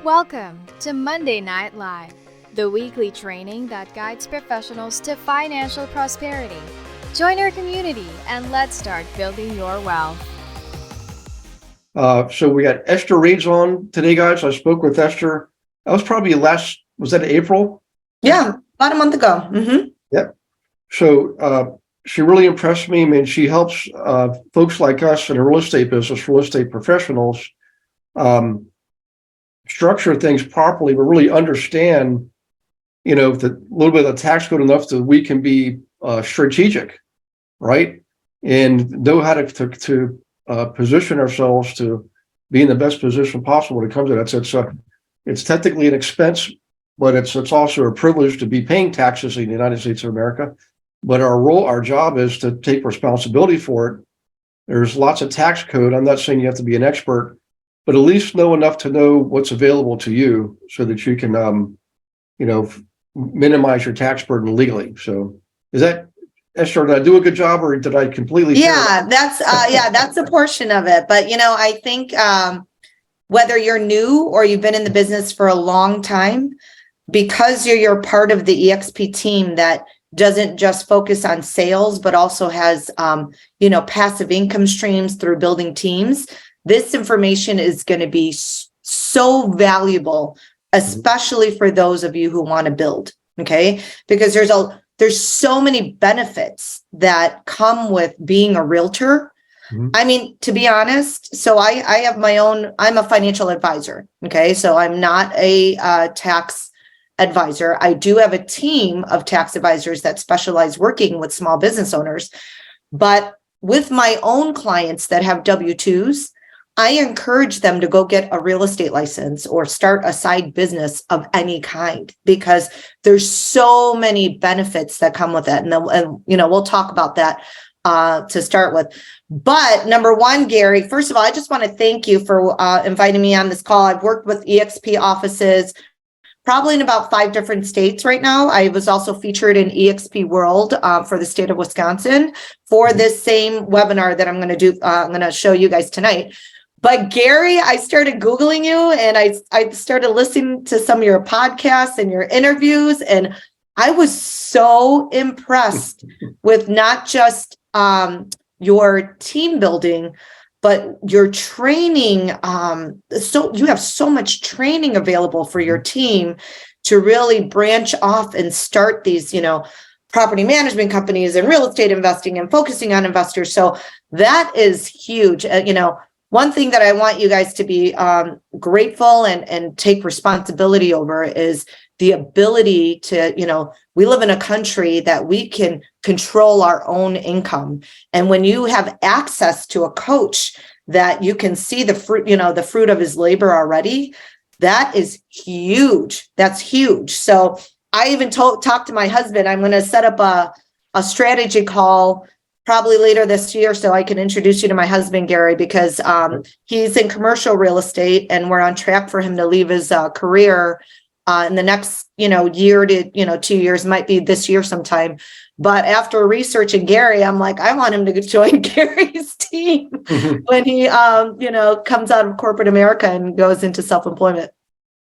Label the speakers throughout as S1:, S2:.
S1: Welcome to Monday Night Live, the weekly training that guides professionals to financial prosperity. Join our community and let's start building your wealth.
S2: So we got Esther Rades on today, guys. I spoke with Esther. That was probably was that April?
S3: Yeah, about a month ago. Mm-hmm.
S2: Yep. So she really impressed me. I mean, she helps folks like us in the real estate business, real estate professionals, structure things properly, but really understand, the little bit of the tax code enough that we can be strategic, right? And know how to position ourselves to be in the best position possible when it comes to that. It's technically an expense, but it's also a privilege to be paying taxes in the United States of America. But our job is to take responsibility for it. There's lots of tax code. I'm not saying you have to be an expert, but at least know enough to know what's available to you so that you can, minimize your tax burden legally. So is that, Esther, did I do a good job or did I completely?
S3: Yeah, that's a portion of it. But, I think whether you're new or you've been in the business for a long time, because you're part of the EXP team that doesn't just focus on sales, but also has, passive income streams through building teams, this information is going to be so valuable, especially for those of you who want to build. Okay. Because there's so many benefits that come with being a realtor. Mm-hmm. I mean, to be honest, so I have I'm a financial advisor. Okay. So I'm not a tax advisor. I do have a team of tax advisors that specialize working with small business owners, but with my own clients that have W-2s, I encourage them to go get a real estate license or start a side business of any kind, because there's so many benefits that come with it. And we'll talk about that to start with. But number one, Gary, first of all, I just want to thank you for inviting me on this call. I've worked with EXP offices probably in about 5 different states right now. I was also featured in EXP World for the state of Wisconsin for this same webinar that I'm going to do. I'm going to show you guys tonight. But Gary, I started Googling you and I started listening to some of your podcasts and your interviews. And I was so impressed with not just your team building, but your training. So you have so much training available for your team to really branch off and start these, property management companies and real estate investing and focusing on investors. So that is huge. One thing that I want you guys to be grateful and take responsibility over is the ability to, we live in a country that we can control our own income. And when you have access to a coach that you can see the fruit of his labor already, that is huge. That's huge. So I even talked to my husband, I'm going to set up a strategy call probably later this year, so I can introduce you to my husband, Gary, because he's in commercial real estate and we're on track for him to leave his career in the next, year to 2 years, might be this year sometime. But after researching Gary, I'm like, I want him to join Gary's team when he, comes out of corporate America and goes into self-employment.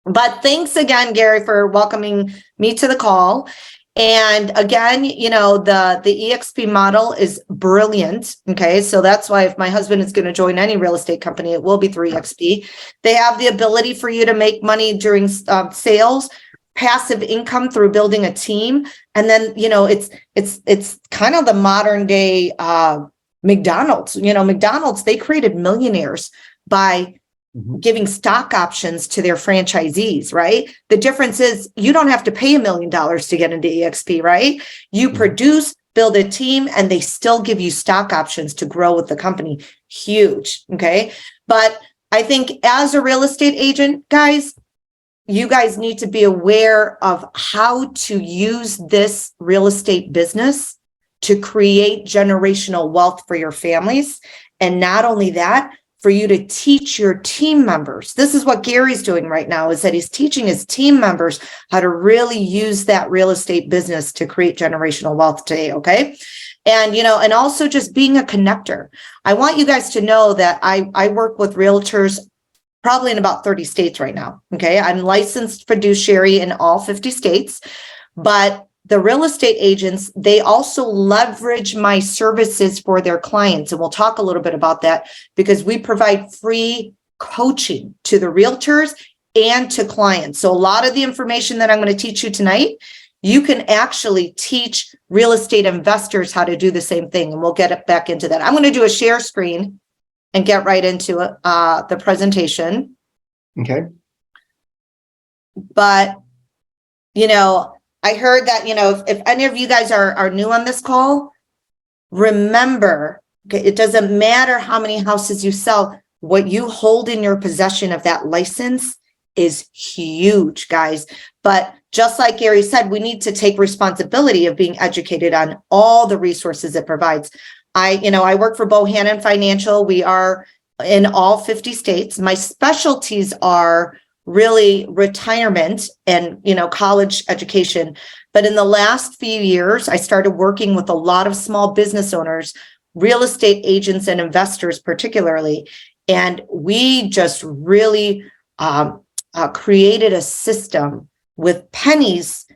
S3: But thanks again, Gary, for welcoming me to the call. And again, the EXP model is brilliant. Okay. So that's why if my husband is going to join any real estate company, it will be through EXP. They have the ability for you to make money during sales, passive income through building a team. And then, it's kind of the modern day McDonald's. McDonald's, they created millionaires by giving stock options to their franchisees, right? The difference is you don't have to pay $1 million to get into EXP, right? You produce, build a team, and they still give you stock options to grow with the company. Huge, okay? But I think as a real estate agent, guys, you guys need to be aware of how to use this real estate business to create generational wealth for your families. And not only that, for you to teach your team members. This is what Gary's doing right now, is that he's teaching his team members how to really use that real estate business to create generational wealth today, okay? And, and also just being a connector. I want you guys to know that I work with realtors probably in about 30 states right now. Okay. I'm licensed fiduciary in all 50 states, but the real estate agents, they also leverage my services for their clients. And we'll talk a little bit about that because we provide free coaching to the realtors and to clients. So a lot of the information that I'm going to teach you tonight, you can actually teach real estate investors how to do the same thing. And we'll get it back into that. I'm going to do a share screen and get right into it, the presentation.
S2: Okay.
S3: But, you know, I heard that, you know, if any of you guys are new on this call, remember, okay, it doesn't matter how many houses you sell. What you hold in your possession of that license is huge, guys. But just like Gary said, we need to take responsibility of being educated on all the resources it provides. I work for Bohannon Financial. We are in all 50 states. My specialties are really retirement and, college education. But in the last few years, I started working with a lot of small business owners, real estate agents and investors particularly. And we just really created a system with pennies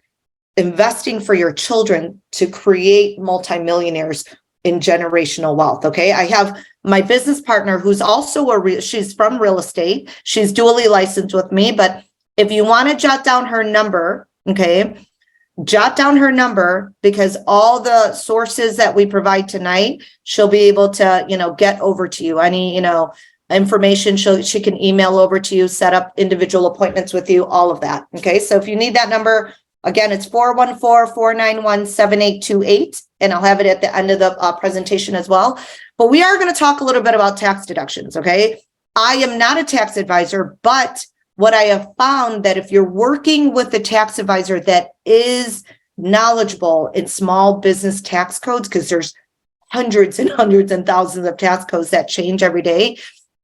S3: investing for your children to create multimillionaires in generational wealth. Okay. I have my business partner who's also she's from real estate. She's dually licensed with me, but if you want to jot down her number, okay, jot down her number because all the sources that we provide tonight, she'll be able to, get over to you. Any, information she can email over to you, set up individual appointments with you, all of that. Okay. So if you need that number, again, it's 414-491-7828, and I'll have it at the end of the presentation as well. But we are going to talk a little bit about tax deductions, okay? I am not a tax advisor, but what I have found that if you're working with a tax advisor that is knowledgeable in small business tax codes, because there's hundreds and hundreds and thousands of tax codes that change every day,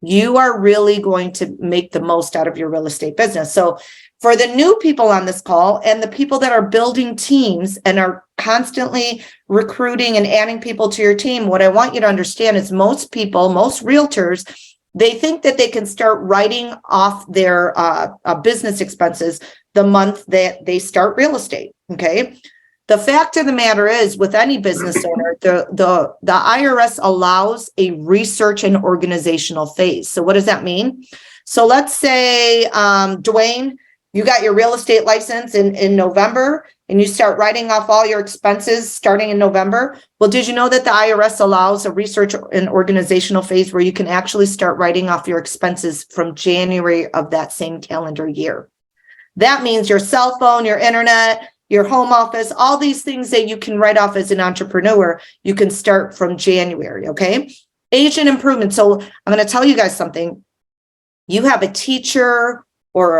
S3: you are really going to make the most out of your real estate business. So for the new people on this call and the people that are building teams and are constantly recruiting and adding people to your team, what I want you to understand is most people, most realtors, they think that they can start writing off their business expenses the month that they start real estate. Okay. The fact of the matter is, with any business owner, the IRS allows a research and organizational phase. So what does that mean? So let's say, Dwayne, you got your real estate license in November and you start writing off all your expenses starting in November. Well, did you know that the IRS allows a research and organizational phase where you can actually start writing off your expenses from January of that same calendar year? That means your cell phone, your internet, your home office, all these things that you can write off as an entrepreneur, you can start from January, okay? Agent improvement. So I'm going to tell you guys something. You have a teacher or,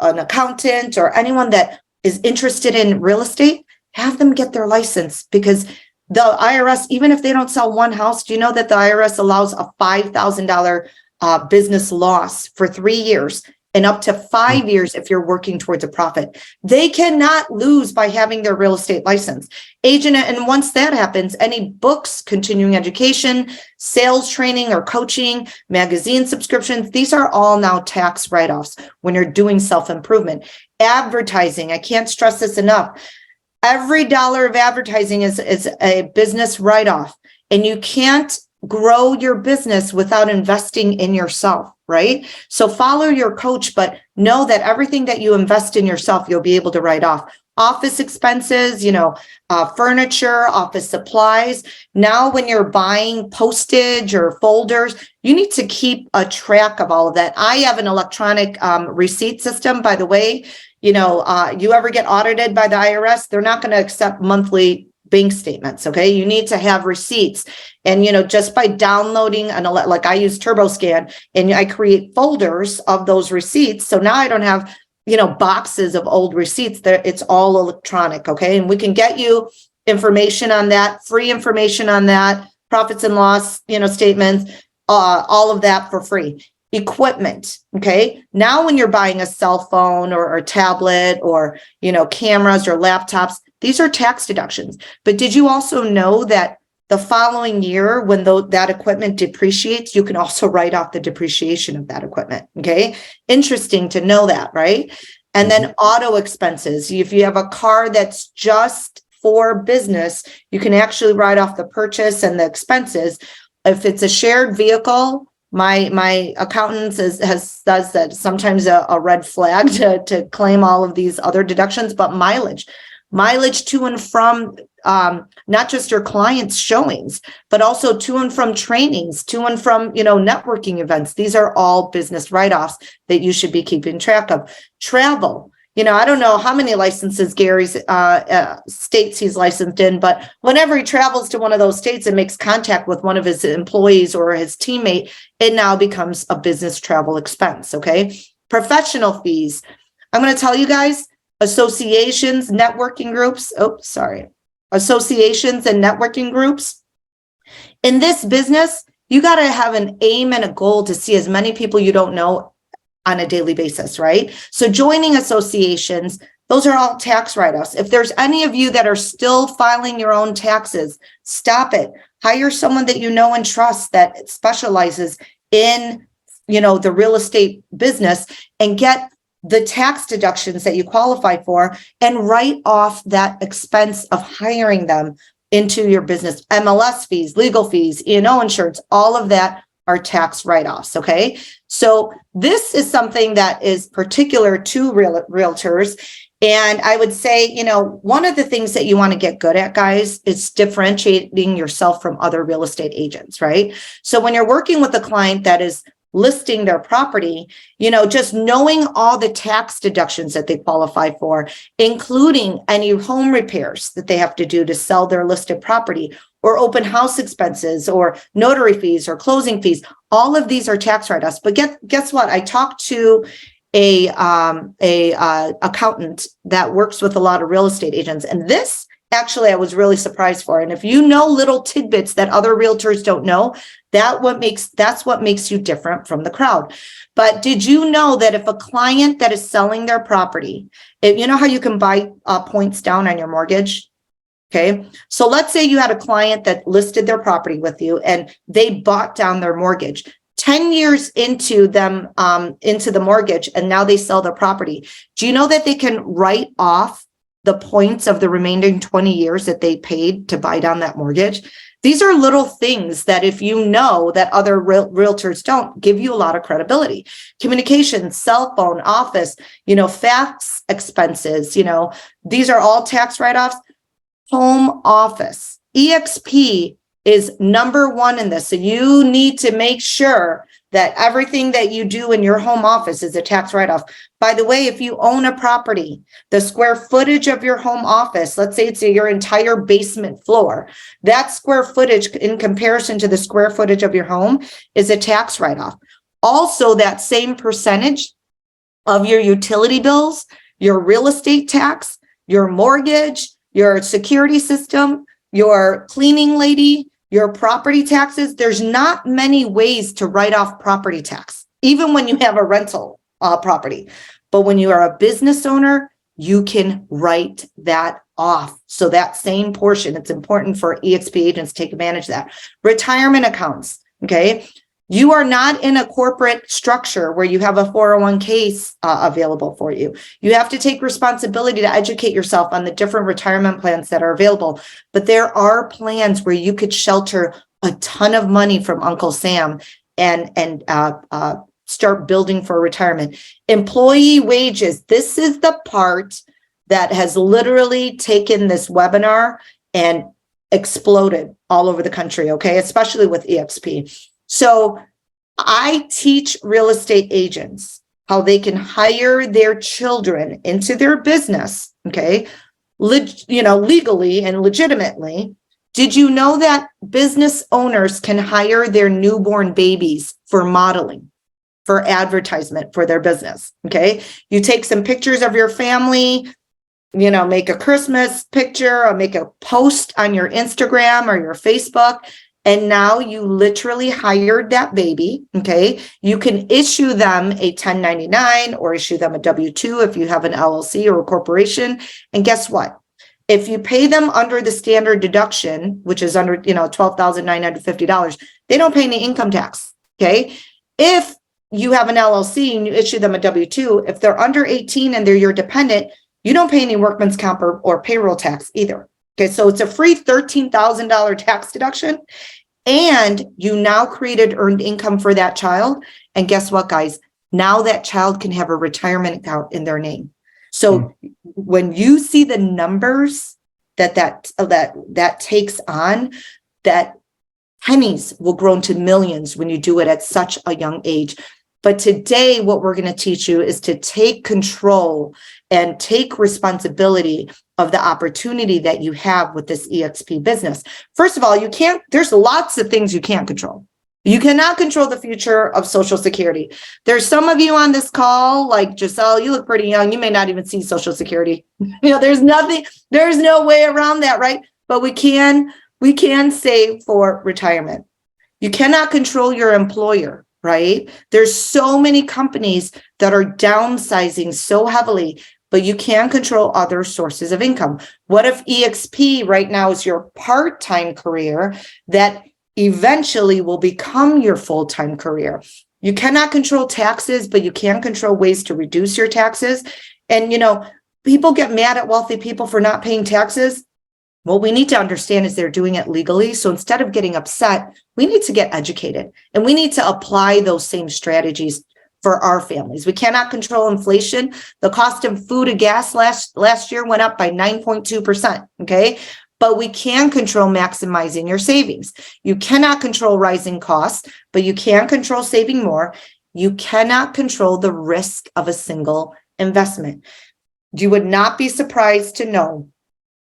S3: an accountant or anyone that is interested in real estate, have them get their license because the IRS, even if they don't sell one house, do you know that the IRS allows a $5,000 business loss for 3 years? And up to 5 years if you're working towards a profit. They cannot lose by having their real estate license. Agent, and once that happens, any books, continuing education, sales training or coaching, magazine subscriptions, these are all now tax write-offs when you're doing self-improvement. Advertising, I can't stress this enough. Every dollar of advertising is a business write-off, and you can't grow your business without investing in yourself, right? So follow your coach, but know that everything that you invest in yourself, you'll be able to write off. Office expenses, furniture, office supplies. Now, when you're buying postage or folders, you need to keep a track of all of that. I have an electronic receipt system, by the way. You ever get audited by the IRS, they're not going to accept monthly bank statements. Okay. You need to have receipts. And, just by downloading like I use TurboScan and I create folders of those receipts. So now I don't have, boxes of old receipts there. It's all electronic. Okay. And we can get you information on that, free information on that, profits and loss, statements, all of that for free. Equipment. Okay. Now, when you're buying a cell phone or a tablet or, cameras or laptops, these are tax deductions. But did you also know that the following year, when that equipment depreciates, you can also write off the depreciation of that equipment. Okay. Interesting to know that, right? And then auto expenses. If you have a car that's just for business, you can actually write off the purchase and the expenses. If it's a shared vehicle, my accountant says that sometimes a red flag to claim all of these other deductions, but mileage to and from not just your clients' showings, but also to and from trainings, to and from, networking events. These are all business write-offs that you should be keeping track of. Travel. I don't know how many licenses Gary's states he's licensed in, but whenever he travels to one of those states and makes contact with one of his employees or his teammate, it now becomes a business travel expense. Okay. Professional fees. I'm going to tell you guys, associations, networking groups. Associations and networking groups. In this business, you got to have an aim and a goal to see as many people you don't know on a daily basis, right? So joining associations, those are all tax write-offs. If there's any of you that are still filing your own taxes, stop it. Hire someone that you know and trust that specializes in, the real estate business, and get the tax deductions that you qualify for and write off that expense of hiring them into your business. MLS fees, legal fees, E&O insurance, all of that are tax write-offs. Okay. So this is something that is particular to realtors. And I would say, one of the things that you want to get good at, guys, is differentiating yourself from other real estate agents, right? So when you're working with a client that is listing their property, just knowing all the tax deductions that they qualify for, including any home repairs that they have to do to sell their listed property, or open house expenses, or notary fees, or closing fees. All of these are tax write-offs. But guess what? I talked to a accountant that works with a lot of real estate agents, and this actually I was really surprised for. And if you know little tidbits that other realtors don't know, that's what makes you different from the crowd. But did you know that if a client that is selling their property, you know how you can buy points down on your mortgage? Okay. So let's say you had a client that listed their property with you and they bought down their mortgage 10 years into the mortgage, and now they sell their property. Do you know that they can write off the points of the remaining 20 years that they paid to buy down that mortgage? These are little things that, if you know that other realtors don't, give you a lot of credibility. Communication, cell phone, office, fax expenses, these are all tax write-offs. Home office, EXP is number one in this. So you need to make sure that everything that you do in your home office is a tax write-off. By the way, if you own a property, the square footage of your home office, let's say it's your entire basement floor, that square footage in comparison to the square footage of your home is a tax write-off. Also, that same percentage of your utility bills, your real estate tax, your mortgage, your security system, your cleaning lady, your property taxes. There's not many ways to write off property tax, even when you have a rental property. But when you are a business owner, you can write that off. So that same portion, it's important for EXP agents to take advantage of that. Retirement accounts. Okay. You are not in a corporate structure where you have a 401k available for you. You have to take responsibility to educate yourself on the different retirement plans that are available. But there are plans where you could shelter a ton of money from Uncle Sam and start building for retirement. Employee wages. This is the part that has literally taken this webinar and exploded all over the country. Okay, especially with EXP. So I teach real estate agents how they can hire their children into their business, okay, legally and legitimately. Did you know that business owners can hire their newborn babies for modeling, for advertisement for their business? Okay, you take some pictures of your family, make a Christmas picture or make a post on your Instagram or your Facebook. And now you literally hired that baby, okay? You can issue them a 1099 or issue them a W-2 if you have an LLC or a corporation. And guess what? If you pay them under the standard deduction, which is under, $12,950, they don't pay any income tax. Okay. If you have an LLC and you issue them a W-2, if they're under 18 and they're your dependent, you don't pay any workman's comp or payroll tax either. Okay. So it's a free $13,000 tax deduction. And you now created earned income for that child. And guess what, guys? Now that child can have a retirement account in their name. So when you see the numbers that takes on, that pennies will grow into millions when you do it at such a young age. But today, what we're going to teach you is to take control and take responsibility of the opportunity that you have with this EXP business. First of all, there's lots of things you can't control. You cannot control the future of Social Security. There's some of you on this call, like Giselle, you look pretty young. You may not even see Social Security. There's no way around that, right? But we can save for retirement. You cannot control your employer, right? There's so many companies that are downsizing so heavily, but you can control other sources of income. What if EXP right now is your part-time career that eventually will become your full-time career? You cannot control taxes, but you can control ways to reduce your taxes. And, people get mad at wealthy people for not paying taxes. What we need to understand is they're doing it legally. So instead of getting upset, we need to get educated and we need to apply those same strategies for our families. We cannot control inflation. The cost of food and gas last year went up by 9.2%. Okay. But we can control maximizing your savings. You cannot control rising costs, but you can control saving more. You cannot control the risk of a single investment. You would not be surprised to know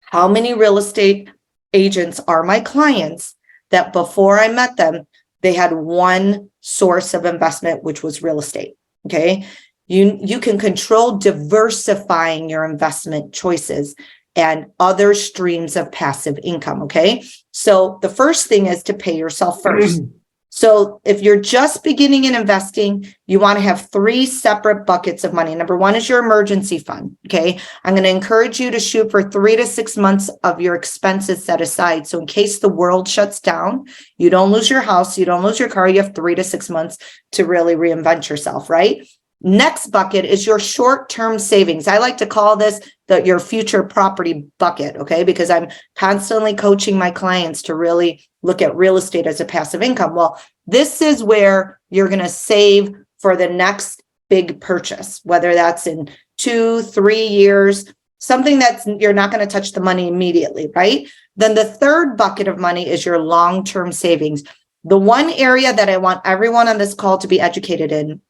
S3: how many real estate agents are my clients that before I met them, they had one source of investment, which was real estate. Okay. You can control diversifying your investment choices and other streams of passive income. Okay. So the first thing is to pay yourself first. So if you're just beginning in investing, you want to have 3 separate buckets of money. Number 1 is your emergency fund. Okay. I'm going to encourage you to shoot for 3 to 6 months of your expenses set aside. So in case the world shuts down, you don't lose your house, you don't lose your car, you have 3 to 6 months to really reinvent yourself, right? Next bucket is your short-term savings. I like to call this your future property bucket, okay? Because I'm constantly coaching my clients to really look at real estate as a passive income. Well, this is where you're going to save for the next big purchase, whether that's in 2-3 years, something that's you're not going to touch the money immediately, right? Then the third bucket of money is your long-term savings. The one area that I want everyone on this call to be educated in,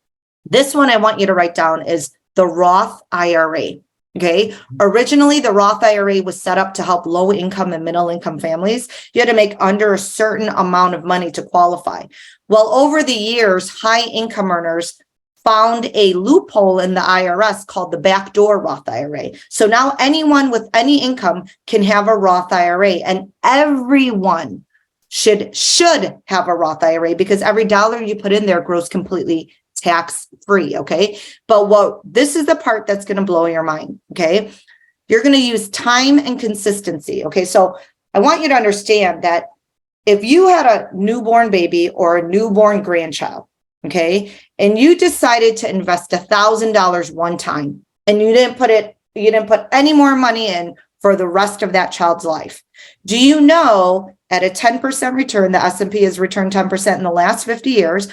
S3: this one I want you to write down, is the Roth IRA. Okay. Originally, the Roth IRA was set up to help low income and middle income families. You had to make under a certain amount of money to qualify. Well, over the years, high income earners found a loophole in the IRS called the backdoor Roth IRA. So now anyone with any income can have a Roth IRA, and everyone should have a Roth IRA because every dollar you put in there grows completely tax-free, okay? But this is the part that's going to blow your mind, okay? You're going to use time and consistency, okay? So I want you to understand that if you had a newborn baby or a newborn grandchild, okay, and you decided to invest $1,000 one time, and you didn't put any more money in for the rest of that child's life, do you know at a 10% return, the S&P has returned 10% in the last 50 years,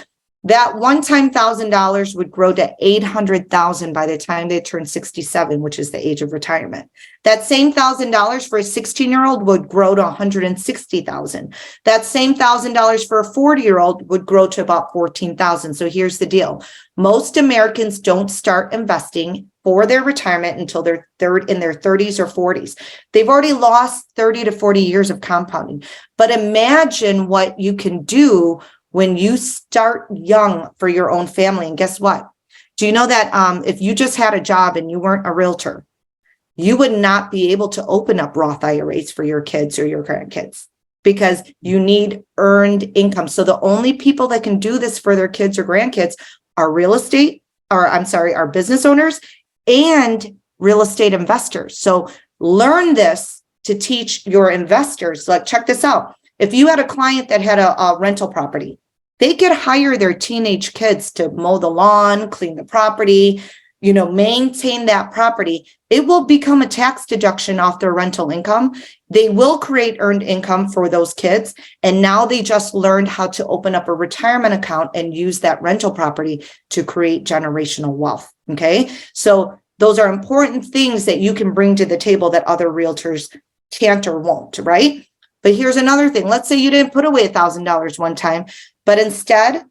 S3: that one-time $1,000 would grow to $800,000 by the time they turn 67, which is the age of retirement. That same $1,000 for a 16-year-old would grow to $160,000. That same $1,000 for a 40-year-old would grow to about $14,000. So here's the deal. Most Americans don't start investing for their retirement until they're in their 30s or 40s. They've already lost 30 to 40 years of compounding. But imagine what you can do when you start young for your own family. And guess what? Do you know that if you just had a job and you weren't a realtor, you would not be able to open up Roth IRAs for your kids or your grandkids because you need earned income. So the only people that can do this for their kids or grandkids are are business owners and real estate investors. So learn this to teach your investors. Like, check this out. If you had a client that had a rental property, they could hire their teenage kids to mow the lawn, clean the property, maintain that property. It will become a tax deduction off their rental income. They will create earned income for those kids. And now they just learned how to open up a retirement account and use that rental property to create generational wealth. Okay. So those are important things that you can bring to the table that other realtors can't or won't, right? But here's another thing. Let's say you didn't put away $1,000 one time, but instead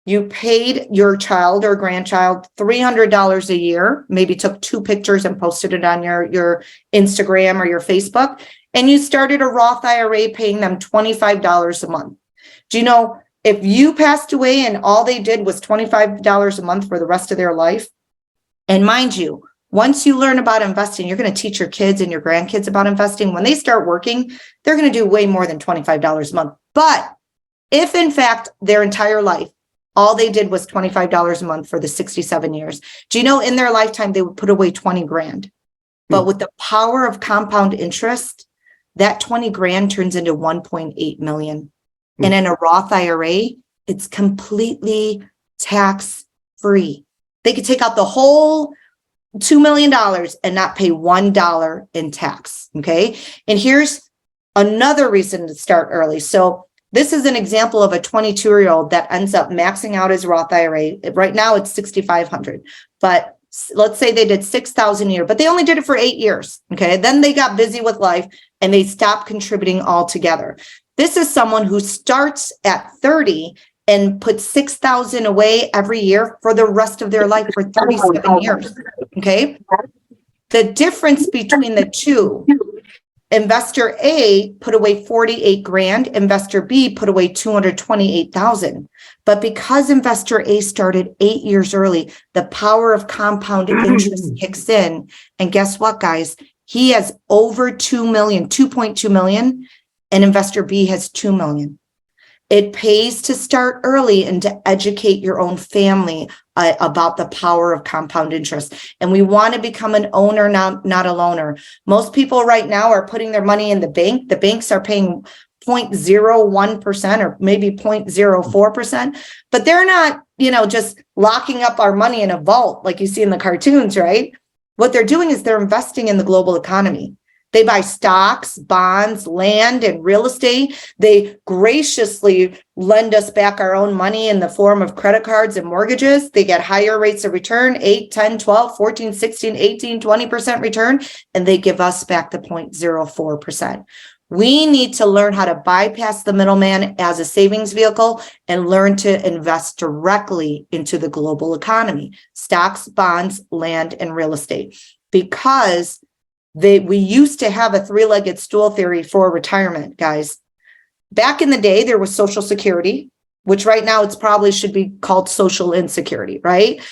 S3: you paid your child or grandchild $300 a year, maybe took 2 pictures and posted it on your Instagram or your Facebook, and you started a Roth IRA paying them $25 a month. Do you know, if you passed away and all they did was $25 a month for the rest of their life, and mind you, once you learn about investing, you're going to teach your kids and your grandkids about investing. When they start working, they're going to do way more than $25 a month. But if in fact their entire life, all they did was $25 a month for the 67 years, do you know in their lifetime, they would put away 20 grand. But with the power of compound interest, that 20 grand turns into 1.8 million. And in a Roth IRA, it's completely tax free. They could take out the whole $2 million and not pay $1 in tax. Okay. And here's another reason to start early. So this is an example of a 22-year-old that ends up maxing out his Roth IRA. Right now it's $6,500, but let's say they did $6,000 a year, but they only did it for 8 years. Okay. Then they got busy with life and they stopped contributing altogether. This is someone who starts at 30 and put $6,000 away every year for the rest of their life for 37 years. Okay. The difference between the two, investor A put away 48 grand, investor B put away 228,000. But because investor A started 8 years early, the power of compound interest kicks in. And guess what, guys? He has over 2.2 million, and investor B has 2 million. It pays to start early and to educate your own family about the power of compound interest. And we want to become an owner, not a loaner. Most people right now are putting their money in the bank. The banks are paying 0.01% or maybe 0.04%, but they're not, just locking up our money in a vault like you see in the cartoons, right? What they're doing is they're investing in the global economy. They buy stocks, bonds, land, and real estate. They graciously lend us back our own money in the form of credit cards and mortgages. They get higher rates of return, 8, 10, 12, 14, 16, 18, 20% return, and they give us back the 0.04%. We need to learn how to bypass the middleman as a savings vehicle and learn to invest directly into the global economy, stocks, bonds, land, and real estate, because we used to have a 3-legged stool theory for retirement, guys. Back in the day, there was Social Security, which right now it's probably should be called social insecurity, right?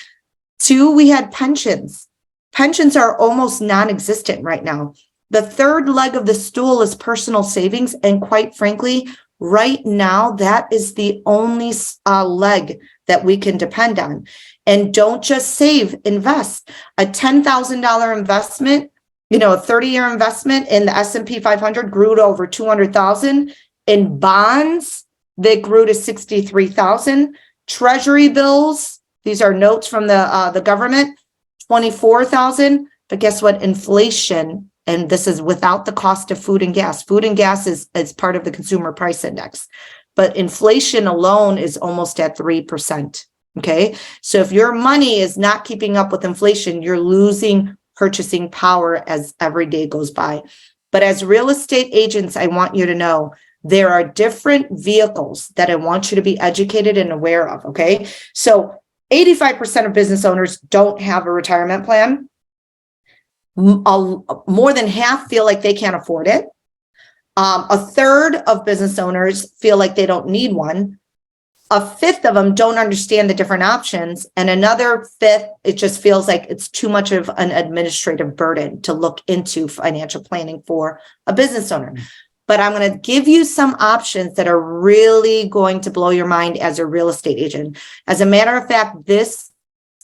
S3: 2, we had pensions. Pensions are almost non-existent right now. The 3rd leg of the stool is personal savings. And quite frankly, right now, that is the only leg that we can depend on. And don't just save, invest. A $10,000 investment, a 30-year investment in the S&P 500 grew to over 200,000. In bonds, they grew to 63,000. Treasury bills, these are notes from the government, 24,000. But guess what? Inflation, and this is without the cost of food and gas. Food and gas is part of the consumer price index, but inflation alone is almost at 3%. Okay, so if your money is not keeping up with inflation, you're losing purchasing power as every day goes by. But as real estate agents, I want you to know there are different vehicles that I want you to be educated and aware of. Okay. So 85% of business owners don't have a retirement plan. More than half feel like they can't afford it. A third of business owners feel like they don't need one. A fifth of them don't understand the different options. And another fifth, it just feels like it's too much of an administrative burden to look into financial planning for a business owner. But I'm going to give you some options that are really going to blow your mind as a real estate agent. As a matter of fact, this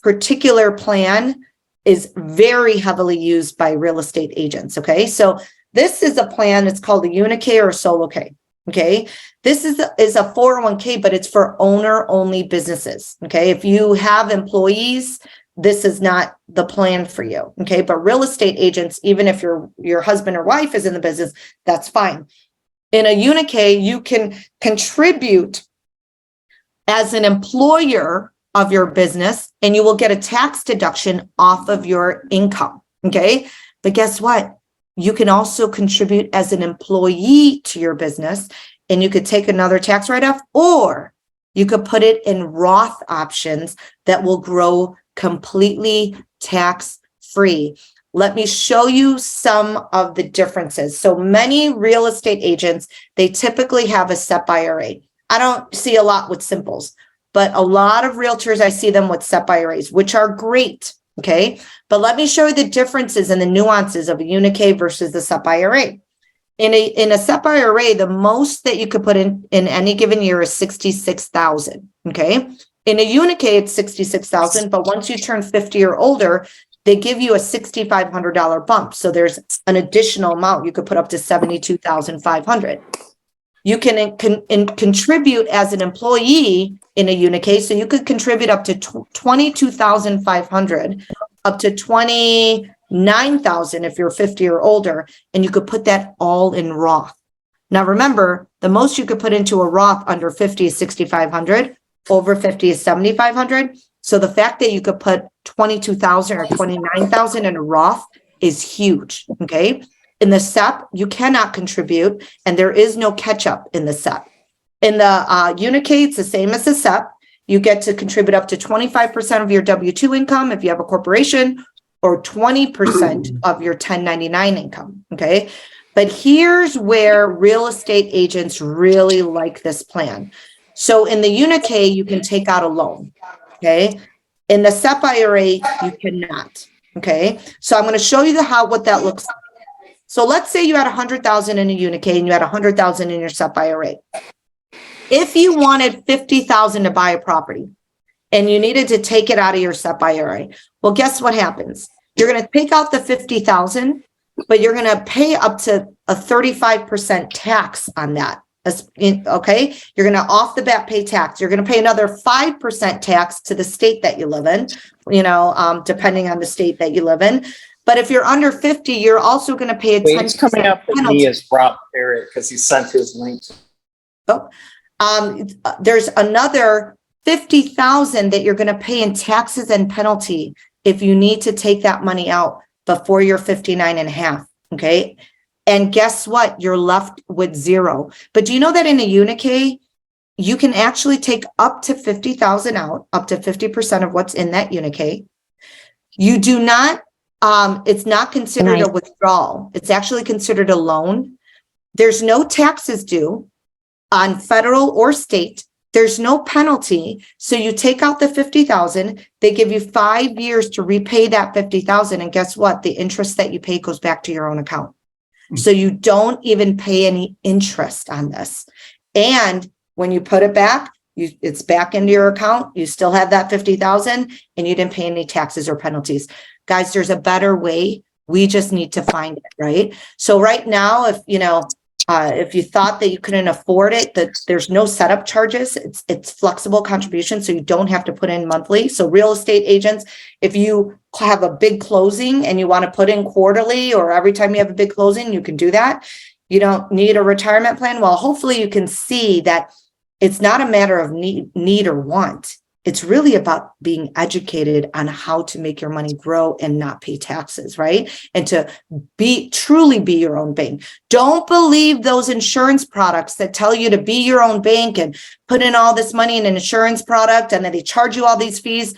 S3: particular plan is very heavily used by real estate agents. Okay. So This is a plan. It's called a Uni-K or a Solo K. Okay. This is a 401k, but it's for owner-only businesses. Okay. If you have employees, this is not the plan for you. Okay. But real estate agents, even if your husband or wife is in the business, that's fine. In a Uni-K, you can contribute as an employer of your business, and you will get a tax deduction off of your income. Okay. But guess what? You can also contribute as an employee to your business, and you could take another tax write-off, or you could put it in Roth options that will grow completely tax-free. Let me show you some of the differences. So many real estate agents, they typically have a SEP IRA. I don't see a lot with simples, but a lot of realtors, I see them with SEP IRAs, which are great. Okay. But let me show you the differences and the nuances of a Uni-K versus the SEP IRA. In a SEP IRA, the most that you could put in any given year is $66,000. Okay. In a Uni-K, it's $66,000, but once you turn 50 or older, they give you a $6,500 bump. So there's an additional amount. You could put up to $72,500. You can contribute as an employee in a Uni-K. So you could contribute up to $22,500, up to $29,000 if you're 50 or older, and you could put that all in Roth. Now remember, the most you could put into a Roth under 50 is $6,500, over 50 is $7,500. So the fact that you could put $22,000 or $29,000 in a Roth is huge. Okay. In the SEP, you cannot contribute, and there is no catch up in the SEP. In the Uni-K, it's the same as the SEP. You get to contribute up to 25% of your W-2 income if you have a corporation, or 20% of your 1099 income. Okay. But here's where real estate agents really like this plan. So in the Uni-K, you can take out a loan. Okay. In the SEP IRA, you cannot. Okay. So I'm going to show you what that looks like. So let's say you had 100,000 in a Uni-K and you had 100,000 in your SEP IRA. If you wanted 50,000 to buy a property and you needed to take it out of your SEP IRA, well, guess what happens? You're going to take out the 50,000, but you're going to pay up to a 35% tax on that. Okay. You're going to off the bat pay tax. You're going to pay another 5% tax to the state that you live in, depending on the state that you live in. But if you're under 50, you're also going to pay a 10%
S4: It's coming up with me as Rob Barrett because he sent his link.
S3: There's another 50,000 that you're going to pay in taxes and penalty if you need to take that money out before you're 59 and a half. Okay. And guess what? You're left with zero. But do you know that in a Uni-K, you can actually take up to 50,000 out, up to 50% of what's in that Uni-K. You do not, it's not considered a withdrawal. It's actually considered a loan. There's no taxes due on federal or state. There's no penalty. So you take out the 50,000, they give you 5 years to repay that 50,000. And guess what? The interest that you pay goes back to your own account. So you don't even pay any interest on this. And when you put it back, it's back into your account. You still have that 50,000 and you didn't pay any taxes or penalties. Guys, there's a better way. We just need to find it, right? So right now, if you thought that you couldn't afford it, that there's no setup charges, it's flexible contribution, so you don't have to put in monthly. So real estate agents, if you have a big closing and you want to put in quarterly or every time you have a big closing, you can do that. You don't need a retirement plan. Well, hopefully you can see that it's not a matter of need or want. It's really about being educated on how to make your money grow and not pay taxes, right? And to truly be your own bank. Don't believe those insurance products that tell you to be your own bank and put in all this money in an insurance product and then they charge you all these fees.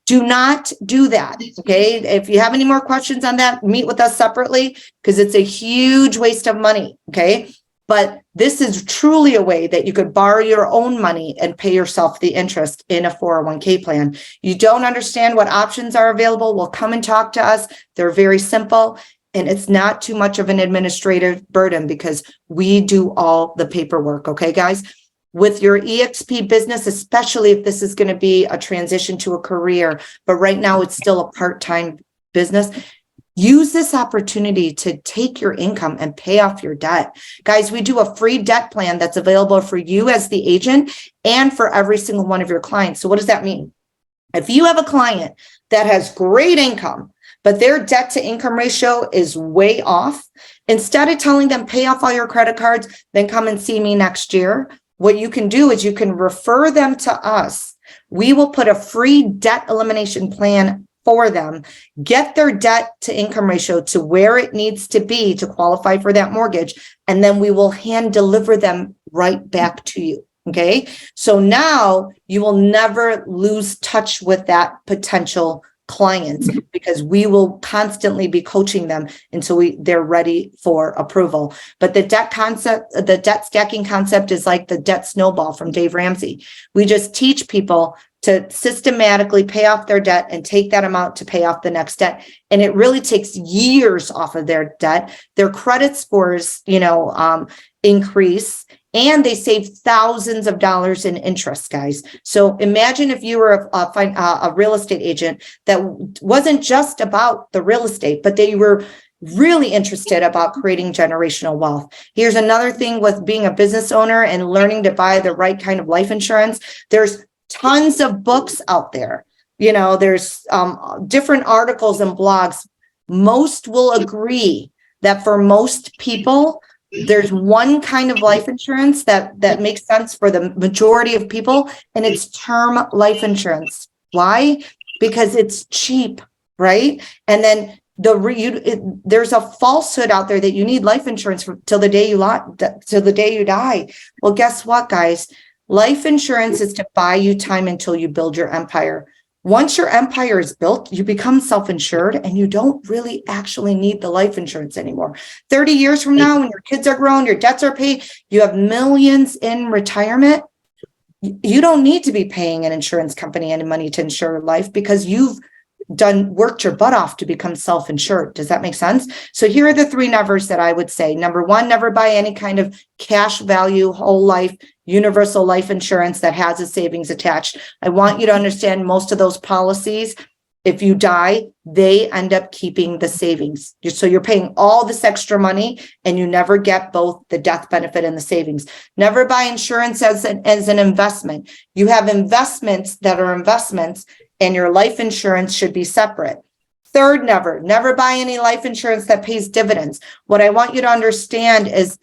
S3: Do not do that, okay? If you have any more questions on that, meet with us separately because it's a huge waste of money, okay? But this is truly a way that you could borrow your own money and pay yourself the interest in a 401k plan. You don't understand what options are available? Well, come and talk to us. They're very simple and it's not too much of an administrative burden because we do all the paperwork. Okay, guys? With your EXP business, especially if this is going to be a transition to a career, but right now it's still a part-time business. Use this opportunity to take your income and pay off your debt. Guys, we do a free debt plan that's available for you as the agent and for every single one of your clients. So what does that mean? If you have a client that has great income, but their debt to income ratio is way off, instead of telling them pay off all your credit cards, then come and see me next year, what you can do is you can refer them to us. We will put a free debt elimination plan for them, get their debt to income ratio to where it needs to be to qualify for that mortgage, and then we will hand deliver them right back to you. Okay, so now you will never lose touch with that potential client because we will constantly be coaching them until they're ready for approval. But the debt stacking concept is like the debt snowball from Dave Ramsey. We just teach people to systematically pay off their debt and take that amount to pay off the next debt. And it really takes years off of their debt. Their credit scores, increase, and they save thousands of dollars in interest, guys. So imagine if you were a real estate agent that wasn't just about the real estate, but they were really interested about creating generational wealth. Here's another thing with being a business owner and learning to buy the right kind of life insurance. There's tons of books out there. There's different articles and blogs. Most will agree that for most people, there's one kind of life insurance that makes sense for the majority of people, and it's term life insurance. Why? Because it's cheap, right? And then there's a falsehood out there that you need life insurance till the day you die. Well, guess what, guys? Life insurance is to buy you time until you build your empire. Once your empire is built, you become self-insured and you don't really actually need the life insurance anymore. 30 years from now, when your kids are grown, your debts are paid, you have millions in retirement, you don't need to be paying an insurance company any money to insure life because you've worked your butt off to become self-insured. Does that make sense? So here are the three nevers that I would say. Number one, never buy any kind of cash value, whole life, universal life insurance that has a savings attached. I want you to understand most of those policies, if you die, they end up keeping the savings. So you're paying all this extra money and you never get both the death benefit and the savings. Never buy insurance as an investment. You have investments that are investments, and your life insurance should be separate. Third, never buy any life insurance that pays dividends. What I want you to understand is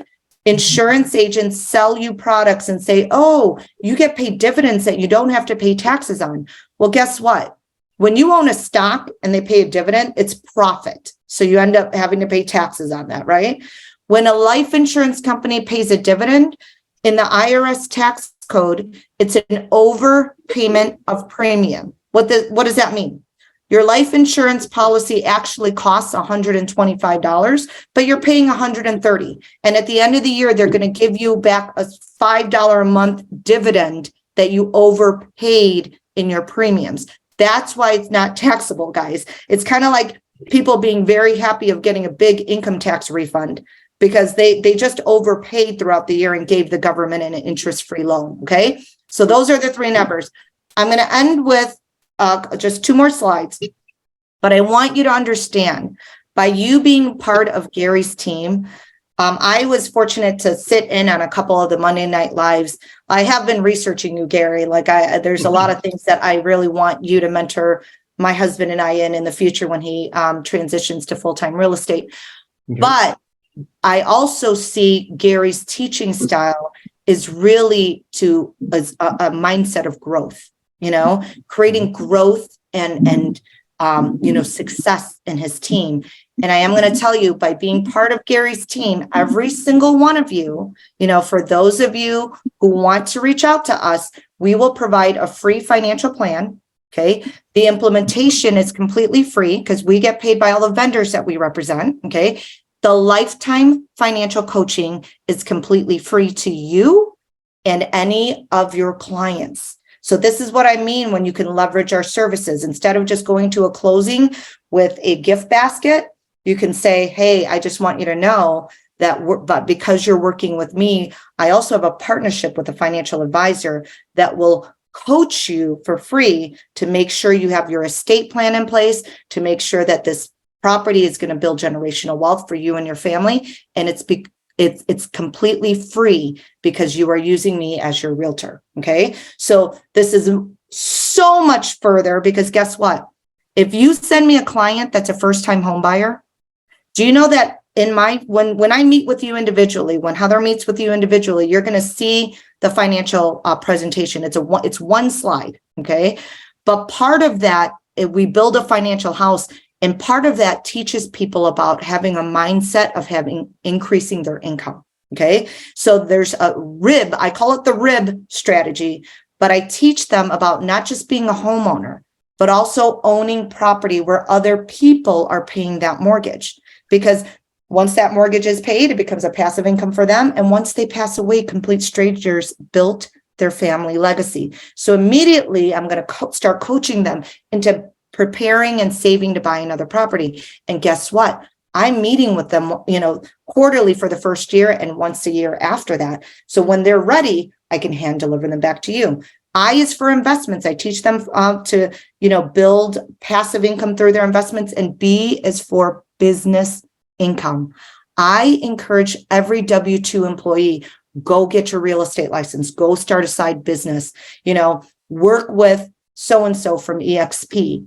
S3: insurance agents sell you products and say, oh, you get paid dividends that you don't have to pay taxes on. Well, guess what? When you own a stock and they pay a dividend, it's profit. So you end up having to pay taxes on that, right? When a life insurance company pays a dividend, in the IRS tax code, it's an overpayment of premium. What does that mean? Your life insurance policy actually costs $125, but you're paying $130. And at the end of the year, they're going to give you back a $5 a month dividend that you overpaid in your premiums. That's why it's not taxable, guys. It's kind of like people being very happy of getting a big income tax refund because they just overpaid throughout the year and gave the government an interest-free loan, okay? So those are the three nevers. I'm going to end with just two more slides, but I want you to understand, by you being part of Gary's team, I was fortunate to sit in on a couple of the Monday Night Lives. I have been researching you, Gary. There's a lot of things that I really want you to mentor my husband and I in the future when he transitions to full-time real estate. Okay. But I also see Gary's teaching style is really a mindset of growth. Creating growth and success in his team. And I am going to tell you, by being part of Gary's team, every single one of you, for those of you who want to reach out to us, we will provide a free financial plan. Okay. The implementation is completely free because we get paid by all the vendors that we represent. Okay. The lifetime financial coaching is completely free to you and any of your clients. So this is what I mean when you can leverage our services. Instead of just going to a closing with a gift basket, you can say, hey, I just want you to know that but because you're working with me, I also have a partnership with a financial advisor that will coach you for free to make sure you have your estate plan in place, to make sure that this property is going to build generational wealth for you and your family. And it's completely free because you are using me as your realtor. Okay. So this is so much further, because guess what? If you send me a client that's a first-time home buyer, do you know that when I meet with you individually, when Heather meets with you individually, you're going to see the financial presentation. It's one slide. Okay. But part of that, we build a financial house, and part of that teaches people about having a mindset of increasing their income. Okay. So there's a rib, I call it the rib strategy, but I teach them about not just being a homeowner, but also owning property where other people are paying that mortgage. Because once that mortgage is paid, it becomes a passive income for them. And once they pass away, complete strangers built their family legacy. So immediately I'm going to start coaching them into preparing and saving to buy another property. And guess what? I'm meeting with them, quarterly for the first year and once a year after that. So when they're ready, I can hand deliver them back to you. I is for investments. I teach them to, build passive income through their investments, and B is for business income. I encourage every W-2 employee, go get your real estate license, go start a side business, work with so-and-so from EXP,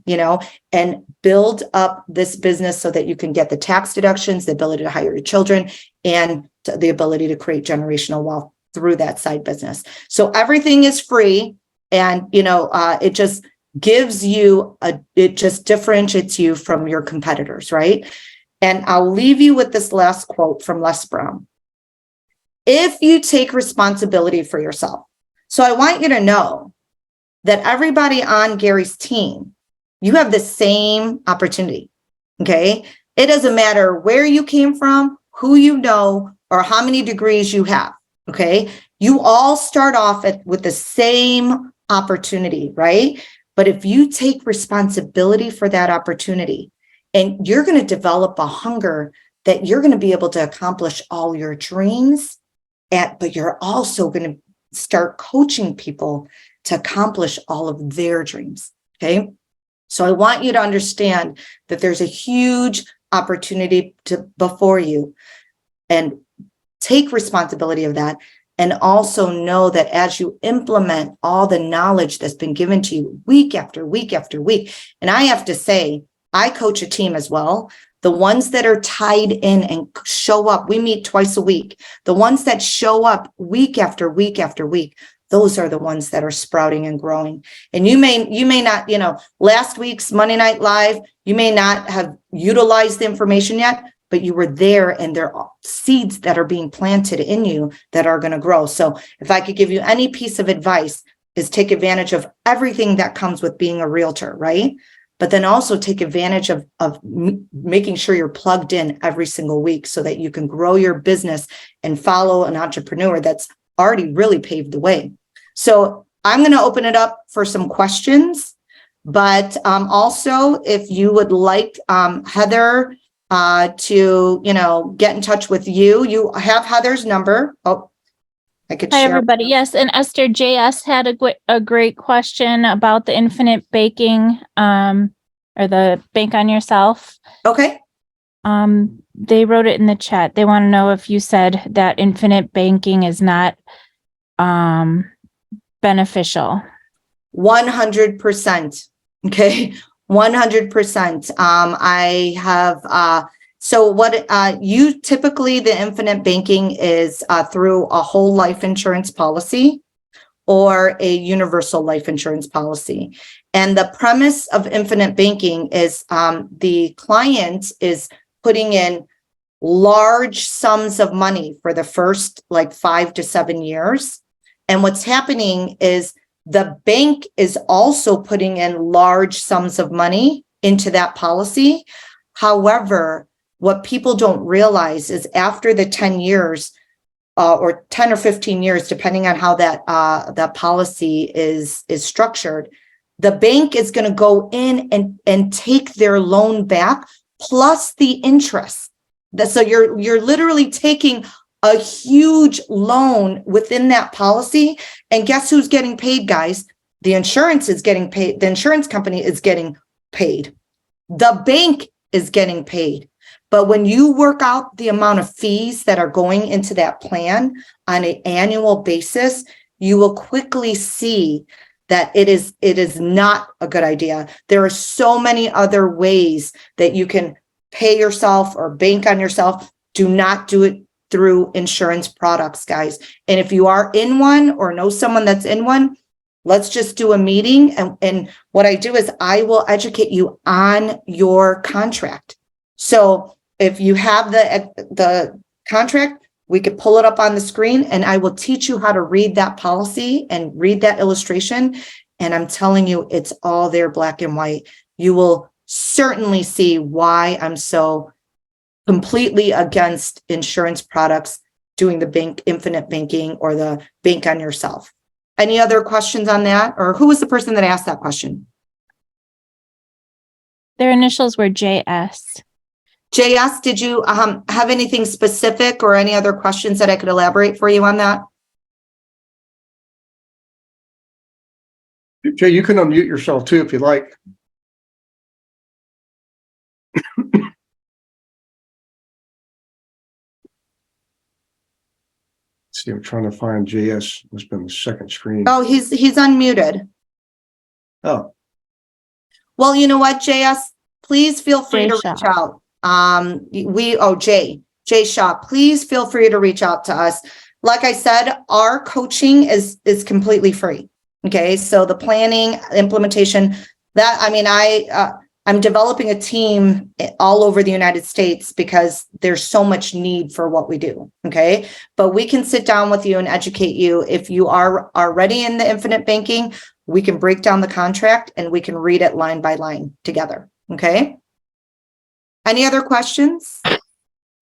S3: and build up this business so that you can get the tax deductions, the ability to hire your children, and the ability to create generational wealth through that side business. So everything is free. And, it just gives you it just differentiates you from your competitors, right? And I'll leave you with this last quote from Les Brown. If you take responsibility for yourself. So I want you to know that everybody on Gary's team, you have the same opportunity. Okay. It doesn't matter where you came from, who you know, or how many degrees you have. Okay. You all start off with the same opportunity, right? But if you take responsibility for that opportunity, and you're going to develop a hunger that you're going to be able to accomplish all your dreams, but you're also going to start coaching people to accomplish all of their dreams. Okay. So I want you to understand that there's a huge opportunity before you, and take responsibility of that. And also know that as you implement all the knowledge that's been given to you week after week after week, and I have to say, I coach a team as well. The ones that are tied in and show up, we meet twice a week. The ones that show up week after week after week, those are the ones that are sprouting and growing. And you may not, last week's Monday Night Live, you may not have utilized the information yet, but you were there, and there are seeds that are being planted in you that are going to grow. So if I could give you any piece of advice, is take advantage of everything that comes with being a realtor, right? But then also take advantage of making sure you're plugged in every single week so that you can grow your business and follow an entrepreneur that's already really paved the way. So I'm going to open it up for some questions, but also if you would like Heather to, get in touch with you have Heather's number. Oh, I could share.
S5: Hi, everybody. Yes. And Esther JS had a great question about the infinite banking, or the bank on yourself.
S3: Okay.
S5: They wrote it in the chat. They want to know if you said that infinite banking is not, beneficial.
S3: 100%. Okay. 100%. I have, so what you typically, the infinite banking is through a whole life insurance policy or a universal life insurance policy. And the premise of infinite banking is the client is putting in large sums of money for the first 5 to 7 years. And what's happening is the bank is also putting in large sums of money into that policy. However, what people don't realize is after the 10 years or 10 or 15 years, depending on how that policy is structured, the bank is going to go in and take their loan back plus the interest. So you're literally taking a huge loan within that policy. And guess who's getting paid, guys? The insurance is getting paid. The insurance company is getting paid. The bank is getting paid. But when you work out the amount of fees that are going into that plan on an annual basis, you will quickly see that it is not a good idea. There are so many other ways that you can pay yourself or bank on yourself. Do not do it through insurance products, guys. And if you are in one or know someone that's in one, let's just do a meeting. And what I do is I will educate you on your contract. So if you have the contract, we could pull it up on the screen and I will teach you how to read that policy and read that illustration. And I'm telling you, it's all there, black and white. You will certainly see why I'm so completely against insurance products doing the infinite banking or the bank on yourself. Any other questions on that? Or who was the person that asked that question?
S5: Their initials were JS.
S3: JS, did you have anything specific or any other questions that I could elaborate for you on that?
S2: Jay, you can unmute yourself too if you like. See, I'm trying to find JS. It's been the second screen.
S3: Oh, he's unmuted.
S2: Oh,
S3: Well, you know what, JS, please feel free
S5: Jay
S3: to
S5: Shaw.
S3: reach out. Jay Shaw, please feel free to reach out to us. Like I said, our coaching is completely free. Okay, so the planning, implementation, I'm developing a team all over the United States because there's so much need for what we do. Okay, but we can sit down with you and educate you. If you are already in the infinite banking, we can break down the contract and we can read it line by line together. Okay. Any other questions?
S6: I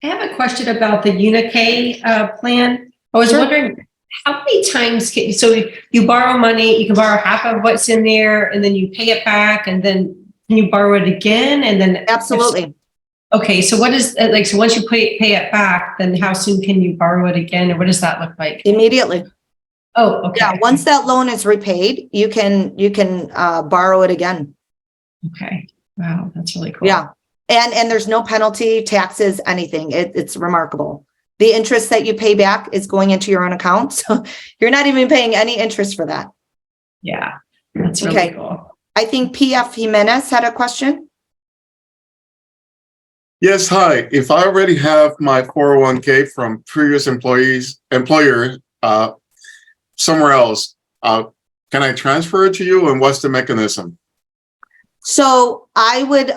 S6: have a question about the Unikay plan. I was wondering how many times so you borrow money, you can borrow half of what's in there and then you pay it back and then can you borrow it again? And then
S3: Absolutely.
S6: Okay, so what is like, so once you pay it back, then how soon can you borrow it again? And what does that look like?
S3: Immediately.
S6: Oh, okay.
S3: Yeah. Once that loan is repaid, you can borrow it again.
S6: Okay. Wow. That's really cool.
S3: Yeah. And there's no penalty, taxes, anything. It's remarkable. The interest that you pay back is going into your own account. So you're not even paying any interest for that.
S6: Yeah. That's really
S3: Okay.
S6: cool.
S3: I think PF Jimenez had a question.
S7: Yes, hi. If I already have my 401k from previous employer somewhere else, can I transfer it to you and what's the mechanism?
S3: So I would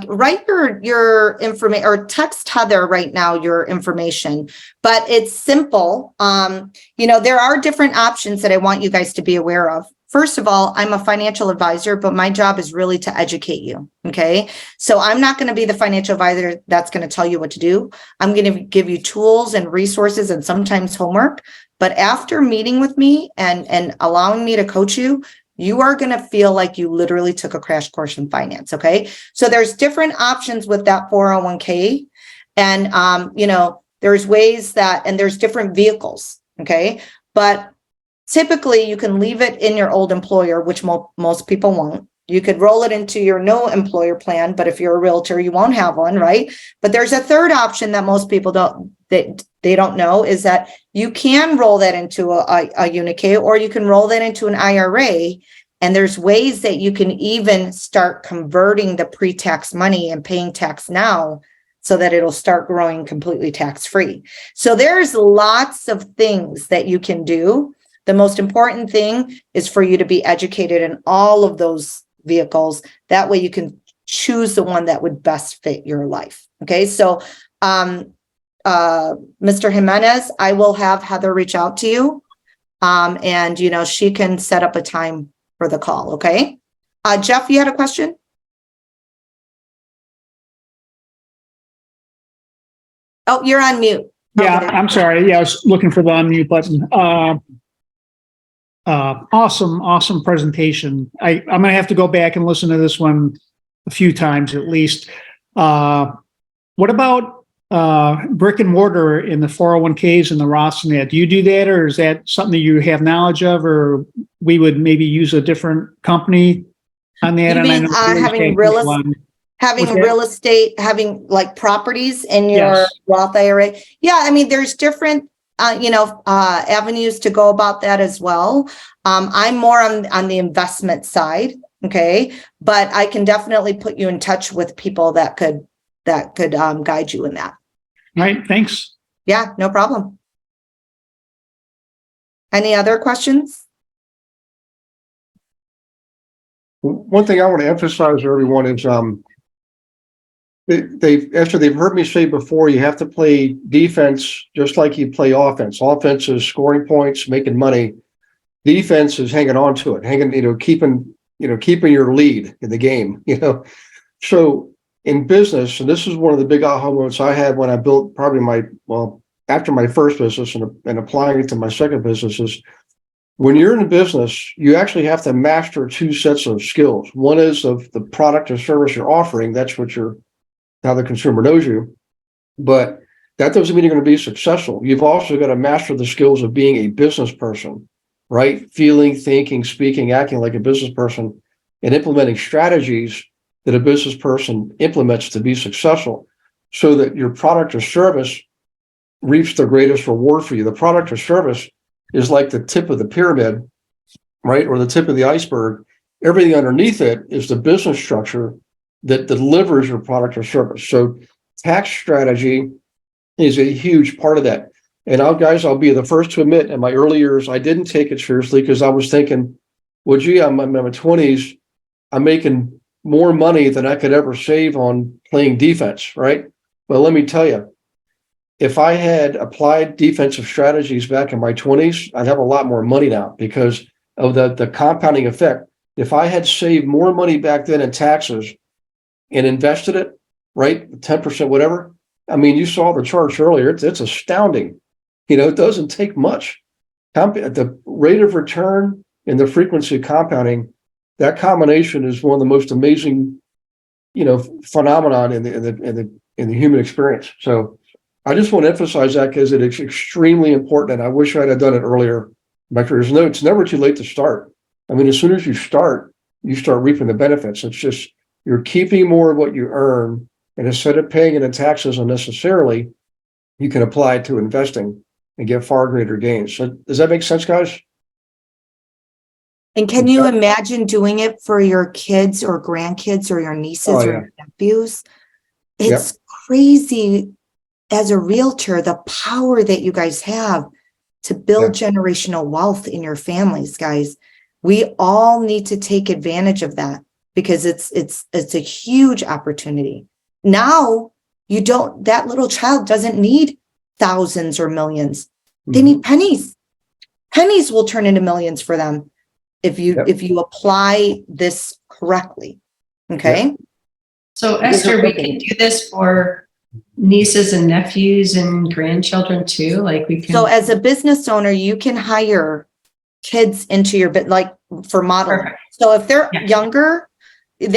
S3: write your information or text Heather right now your information, but it's simple. There are different options that I want you guys to be aware of. First of all, I'm a financial advisor, but my job is really to educate you. Okay. So I'm not going to be the financial advisor that's going to tell you what to do. I'm going to give you tools and resources and sometimes homework. But after meeting with me and allowing me to coach you, you are going to feel like you literally took a crash course in finance. Okay. So there's different options with that 401k. And, there's ways and there's different vehicles. Okay. But typically you can leave it in your old employer, which most people won't. You could roll it into your no employer plan, but if you're a realtor, you won't have one, right? But there's a third option that most people they don't know is that you can roll that into a Unikay, or you can roll that into an IRA. And there's ways that you can even start converting the pre-tax money and paying tax now so that it'll start growing completely tax-free. So there's lots of things that you can do. The most important thing is for you to be educated in all of those vehicles. That way you can choose the one that would best fit your life. Okay. So, Mr. Jimenez, I will have Heather reach out to you. And she can set up a time for the call. Okay. Jeff, you had a question? Oh, you're on mute.
S8: Yeah, I'm sorry. Yeah, I was looking for the unmute button. Awesome presentation. I'm going to have to go back and listen to this one a few times at least. What about brick and mortar in the 401ks and the Roths and that? Do you do that, or is that something that you have knowledge of, or we would maybe use a different company on that?
S3: You mean having real estate? Having
S8: What's that?
S3: real estate, having like properties in your
S8: Yes.
S3: Roth IRA. Yeah, I mean, there's different, avenues to go about that as well. I'm more on the investment side, okay? But I can definitely put you in touch with people that could guide you in that.
S8: All right, thanks.
S3: Yeah, no problem. Any other questions?
S2: One thing I want to emphasize to everyone is, they've heard me say before, you have to play defense just like you play offense. Offense is scoring points, making money. Defense is hanging on to it, keeping your lead in the game, So in business, and this is one of the big aha moments I had when I built after my first business and applying it to my second business is, when you're in a business, you actually have to master two sets of skills. One is of the product or service you're offering. That's how the consumer knows you. But that doesn't mean you're going to be successful. You've also got to master the skills of being a business person, right? Feeling, thinking, speaking, acting like a business person, and implementing strategies that a business person implements to be successful, so that your product or service reaps the greatest reward for you. The product or service is like the tip of the pyramid, right? Or the tip of the iceberg. Everything underneath it is the business structure that delivers your product or service. So tax strategy is a huge part of that. And I'll be the first to admit, in my early years, I didn't take it seriously because I was thinking, well, gee, I'm in my 20s, I'm making more money than I could ever save on playing defense, right? Well, let me tell you, if I had applied defensive strategies back in my 20s, I'd have a lot more money now because of the compounding effect. If I had saved more money back then in taxes and invested it, right, 10%, whatever. I mean, you saw the charts earlier. It's astounding. It doesn't take much. The rate of return and the frequency of compounding, that combination is one of the most amazing, phenomenon in the human experience. So I just want to emphasize that because it is extremely important, and I wish I'd have done it earlier in my career. It's never too late to start. I mean, as soon as you start reaping the benefits. It's just you're keeping more of what you earn, and instead of paying it in taxes unnecessarily, you can apply it to investing and get far greater gains. So does that make sense, guys?
S3: And can you imagine doing it for your kids or grandkids or your nieces or your nephews? It's crazy. As a realtor, the power that you guys have to build generational wealth in your families, guys. We all need to take advantage of that because it's a huge opportunity. Now that little child doesn't need thousands or millions. They need pennies. Pennies will turn into millions for them if you apply this correctly. Okay.
S2: Yeah.
S6: So Esther, we can do this for nieces and nephews and grandchildren too. Like we can.
S3: So as a business owner, you can hire kids into your bit, like for modeling.
S6: Perfect.
S3: So if they're younger,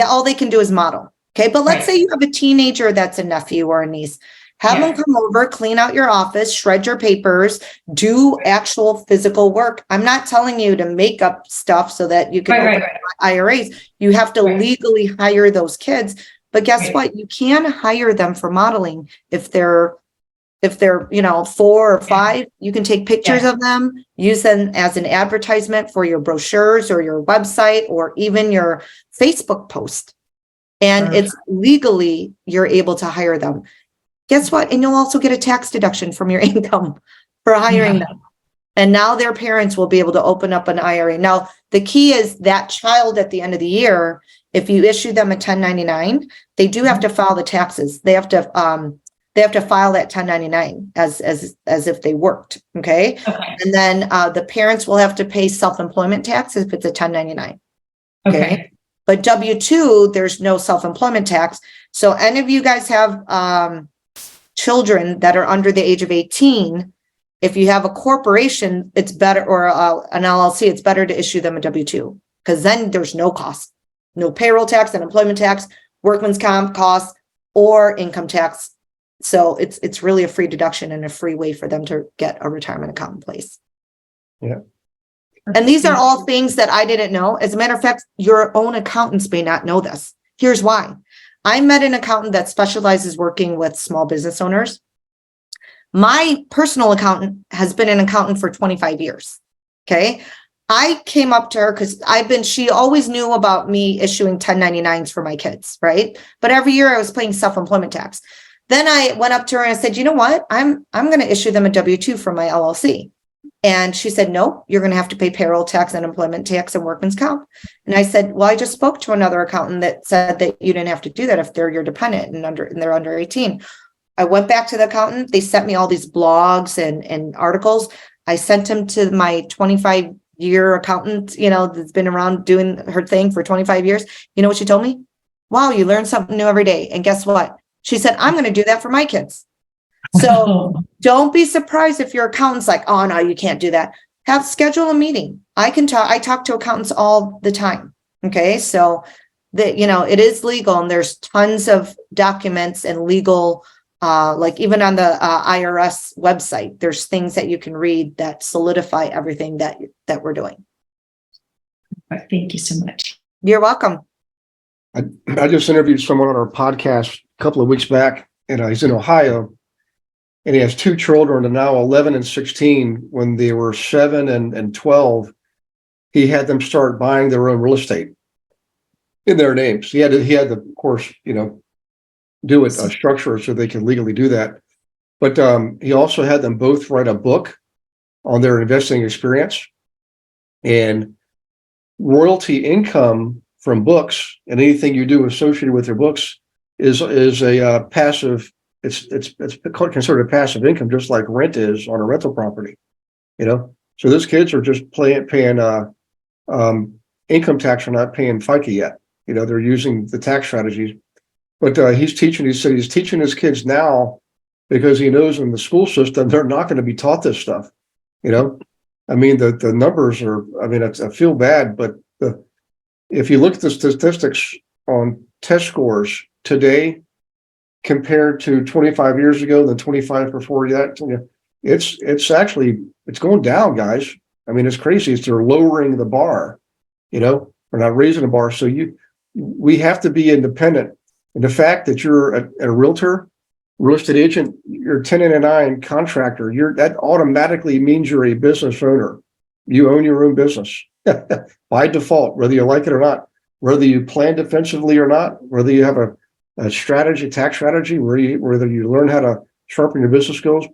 S3: all they can do is model. Okay. But let's say you have a teenager that's a nephew or a niece. Have them come over, clean out your office, shred your papers, do actual physical work. I'm not telling you to make up stuff so that you can open IRAs. You have to legally hire those kids. But guess what? You can hire them for modeling if they're 4 or 5. You can take pictures of them, use them as an advertisement for your brochures or your website or even your Facebook post. And it's legally, you're able to hire them. Guess what? And you'll also get a tax deduction from your income for hiring them. And now their parents will be able to open up an IRA. Now, the key is that child at the end of the year, if you issue them a 1099, they do have to file the taxes. They have to file that 1099 as if they worked. Okay. And then the parents will have to pay self-employment tax if it's a 1099. Okay. But W-2, there's no self-employment tax. So any of you guys have children that are under the age of 18, if you have a corporation, it's better, or an LLC, it's better to issue them a W-2 because then there's no cost, no payroll tax, unemployment tax, workman's comp costs, or income tax. So it's really a free deduction and a free way for them to get a retirement account in place.
S2: Yeah.
S3: And these are all things that I didn't know. As a matter of fact, your own accountants may not know this. Here's why. I met an accountant that specializes working with small business owners. My personal accountant has been an accountant for 25 years. Okay. I came up to her because she always knew about me issuing 1099s for my kids, right? But every year I was paying self-employment tax. Then I went up to her and I said, you know what? I'm going to issue them a W-2 from my LLC. And she said, no, you're going to have to pay payroll tax, unemployment tax, and workman's comp. And I said, well, I just spoke to another accountant that said that you didn't have to do that if they're your dependent and they're under 18. I went back to the accountant. They sent me all these blogs and articles. I sent them to my 25-year accountant, that's been around doing her thing for 25 years. You know what she told me? Wow, you learn something new every day. And guess what? She said, I'm going to do that for my kids. So don't be surprised if your accountant's like, oh, no, you can't do that. Schedule a meeting. I talk to accountants all the time. Okay. So that, it is legal and there's tons of documents and legal, like even on the IRS website, there's things that you can read that solidify everything that we're doing.
S6: Thank you so much.
S3: You're welcome.
S2: I just interviewed someone on our podcast a couple of weeks back, and he's in Ohio, and he has two children, and now 11 and 16. When they were 7 and 12, he had them start buying their own real estate in their names. He had to, of course, do it, structure it so they can legally do that. But he also had them both write a book on their investing experience, and royalty income from books and anything you do associated with your books is a passive. It's considered a passive income, just like rent is on a rental property. So those kids are just paying income tax, or not paying FICA yet. They're using the tax strategies. But he's teaching his kids now because he knows in the school system they're not going to be taught this stuff. I mean, the numbers are. I mean, I feel bad, but if you look at the statistics on test scores today compared to 25 years ago, then 25 before that, it's going down, guys. I mean, it's crazy. They're lowering the bar. They're not raising the bar. So we have to be independent. And the fact that you're a realtor, real estate agent, you're a 1099 contractor, that automatically means you're a business owner. You own your own business by default, whether you like it or not, whether you plan defensively or not, whether you have a tax strategy, whether you learn how to sharpen your business skills.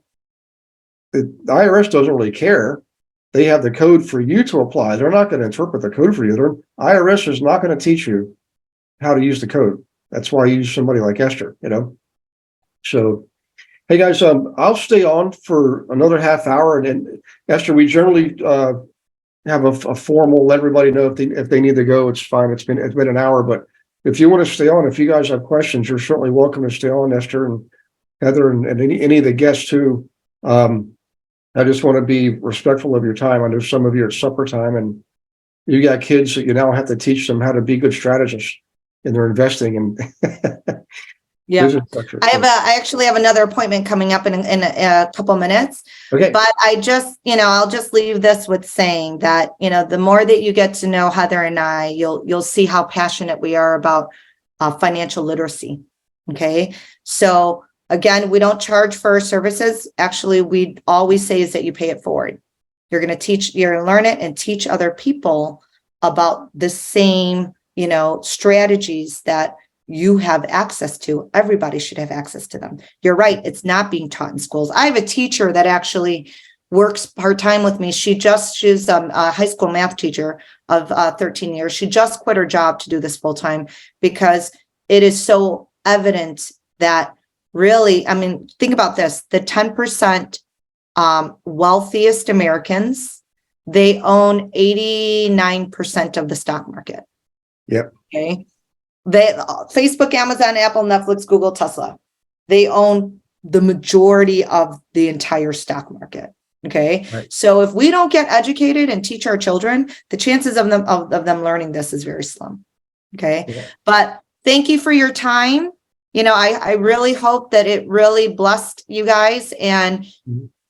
S2: The IRS doesn't really care. They have the code for you to apply. They're not going to interpret the code for you. IRS is not going to teach you how to use the code. That's why I use somebody like Esther, So, hey guys, I'll stay on for another half hour, and then Esther, we generally have a formal, let everybody know if they need to go. It's fine. It's been an hour, but if you want to stay on, if you guys have questions, you're certainly welcome to stay on, Esther and Heather, and any of the guests too. I just want to be respectful of your time. I know some of you are at supper time, and you got kids that you now have to teach them how to be good strategists in their investing and
S3: yeah. I actually have another appointment coming up in a couple of minutes.
S2: Okay.
S3: But I just, I'll just leave this with saying that, the more that you get to know Heather and I, you'll see how passionate we are about financial literacy. Okay. So again, we don't charge for our services. Actually, we always say is that you pay it forward. You're going to learn it and teach other people about the same, strategies that you have access to. Everybody should have access to them. You're right. It's not being taught in schools. I have a teacher that actually works part-time with me. She's a high school math teacher of 13 years. She just quit her job to do this full-time because it is so evident that really, I mean, think about this, the 10% wealthiest Americans, they own 89% of the stock market.
S2: Yep.
S3: Okay. Facebook, Amazon, Apple, Netflix, Google, Tesla, they own the majority of the entire stock market. Okay.
S2: Right.
S3: So if we don't get educated and teach our children, the chances of them learning this is very slim. Okay. Yeah. But thank you for your time. I really hope that it really blessed you guys, and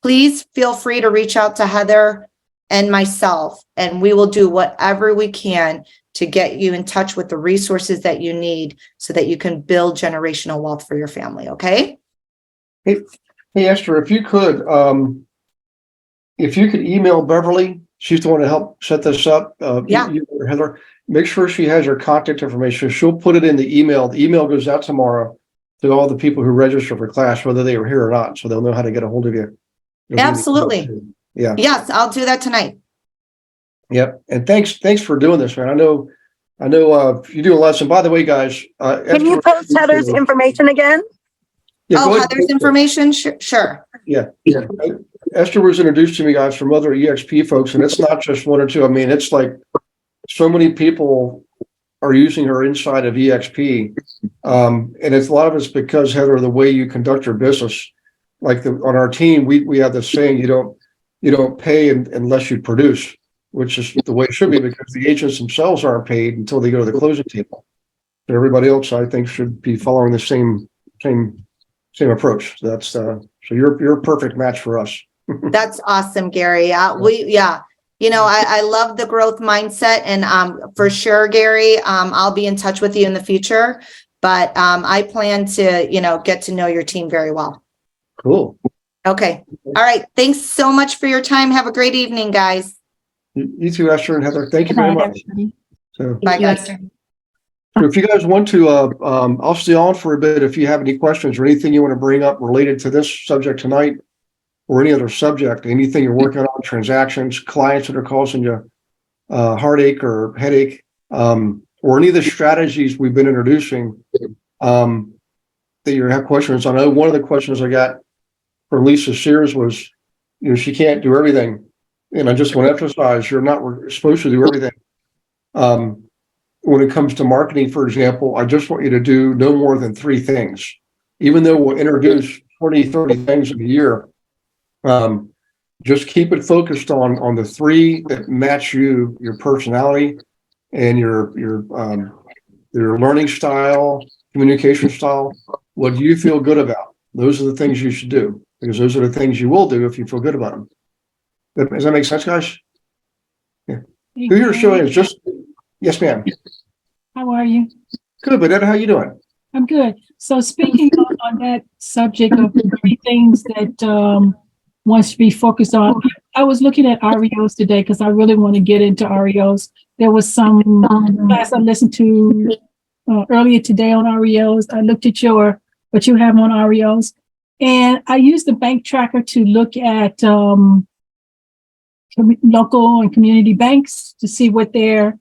S3: please feel free to reach out to Heather and myself, and we will do whatever we can to get you in touch with the resources that you need so that you can build generational wealth for your family. Okay.
S2: Hey, Esther, if you could email Beverly, she's the one to help set this up.
S3: Yeah.
S2: You or Heather, make sure she has your contact information. She'll put it in the email. The email goes out tomorrow to all the people who register for class, whether they were here or not, so they'll know how to get a hold of you.
S3: Absolutely.
S2: Yeah.
S3: Yes, I'll do that tonight.
S2: Yep. And thanks for doing this, man. I know you do a lot. And by the way, guys,
S9: Can you post Heather's information again?
S2: Yeah, go ahead.
S3: Heather's information? Sure.
S2: Yeah. Esther was introduced to me, guys, from other EXP folks, and it's not just one or two. I mean, it's like so many people are using her inside of EXP. And it's a lot of it's because, Heather, the way you conduct your business, like on our team, we have this saying, you don't pay unless you produce, which is the way it should be, because the agents themselves aren't paid until they go to the closing table. But everybody else, I think, should be following the same approach. That's so you're a perfect match for us.
S3: That's awesome, Gary. I love the growth mindset, and for sure, Gary, I'll be in touch with you in the future, but I plan to, get to know your team very well.
S2: Cool.
S3: Okay. All right. Thanks so much for your time. Have a great evening, guys.
S2: You too, Esther and Heather. Thank you very much. So,
S3: Bye, guys.
S2: so if you guys want to, I'll stay on for a bit. If you have any questions or anything you want to bring up related to this subject tonight, or any other subject, anything you're working on, transactions, clients that are causing you heartache or headache, or any of the strategies we've been introducing that you have questions on. I know one of the questions I got for Lisa Sears was, she can't do everything. And I just want to emphasize, you're not supposed to do everything. When it comes to marketing, for example, I just want you to do no more than 3 things. Even though we'll introduce 20, 30 things in a year, just keep it focused on the 3 that match your personality and your learning style, communication style. What do you feel good about? Those are the things you should do, because those are the things you will do if you feel good about them. Does that make sense, guys? Yeah. Who you're showing is just, yes, ma'am.
S10: How are you?
S2: Good, but Ed, how you doing?
S10: I'm good. So speaking on that subject of the 3 things that one should be focused on, I was looking at REOs today because I really want to get into REOs. There was some class I listened to earlier today on REOs. I looked at what you have on REOs, and I used the bank tracker to look at local and community banks to see what their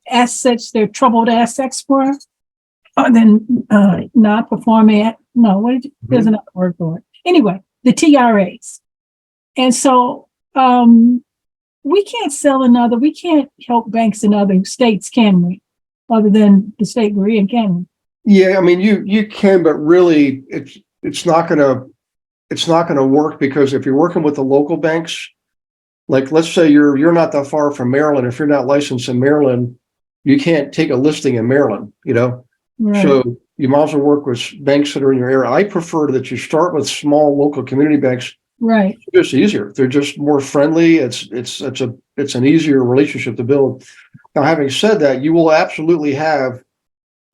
S10: assets, their troubled assets were, and then not performing. There's another word for it. Anyway, the TRAs. And so we can't help banks in other states, can we? Other than the state we're in, can we?
S2: Yeah, I mean, you can, but really it's not gonna work, because if you're working with the local banks, like let's say you're not that far from Maryland. If you're not licensed in Maryland, you can't take a listing in Maryland,
S10: Right.
S2: So you might as well work with banks that are in your area. I prefer that you start with small local community banks.
S10: Right.
S2: It's just easier. They're just more friendly. It's an easier relationship to build. Now, having said that, you will absolutely have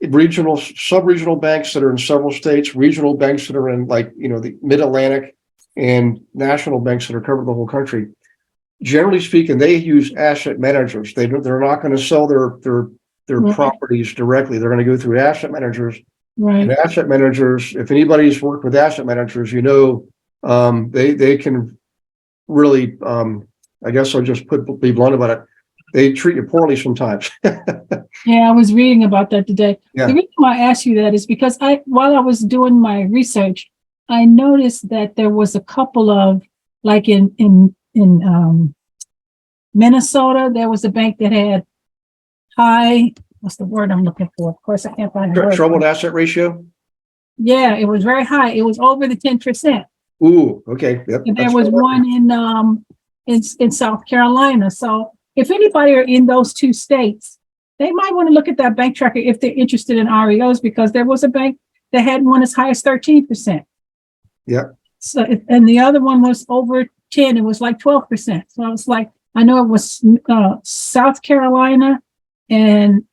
S2: regional, sub-regional banks that are in several states, regional banks that are in the Mid-Atlantic, and national banks that are covering the whole country. Generally speaking, they use asset managers. They're not going to sell their
S10: Right.
S2: properties directly. They're going to go through asset managers.
S10: Right.
S2: And asset managers, if anybody's worked with asset managers, they can really, I guess I'll just be blunt about it. They treat you poorly sometimes.
S10: Yeah, I was reading about that today.
S2: Yeah.
S10: The reason why I asked you that is because while I was doing my research, I noticed that there was a couple of, like in Minnesota, there was a bank that had high, what's the word I'm looking for? Of course, I can't find the word.
S2: Troubled asset ratio?
S10: Yeah, it was very high. It was over the 10%.
S2: Ooh, okay. Yep.
S10: And there was one in South Carolina. So if anybody are in those 2 states, they might want to look at that bank tracker if they're interested in REOs, because there was a bank that had one as high as 13%.
S2: Yeah.
S10: So, and the other one was over 10. It was like 12%. So I was like, I know it was South Carolina and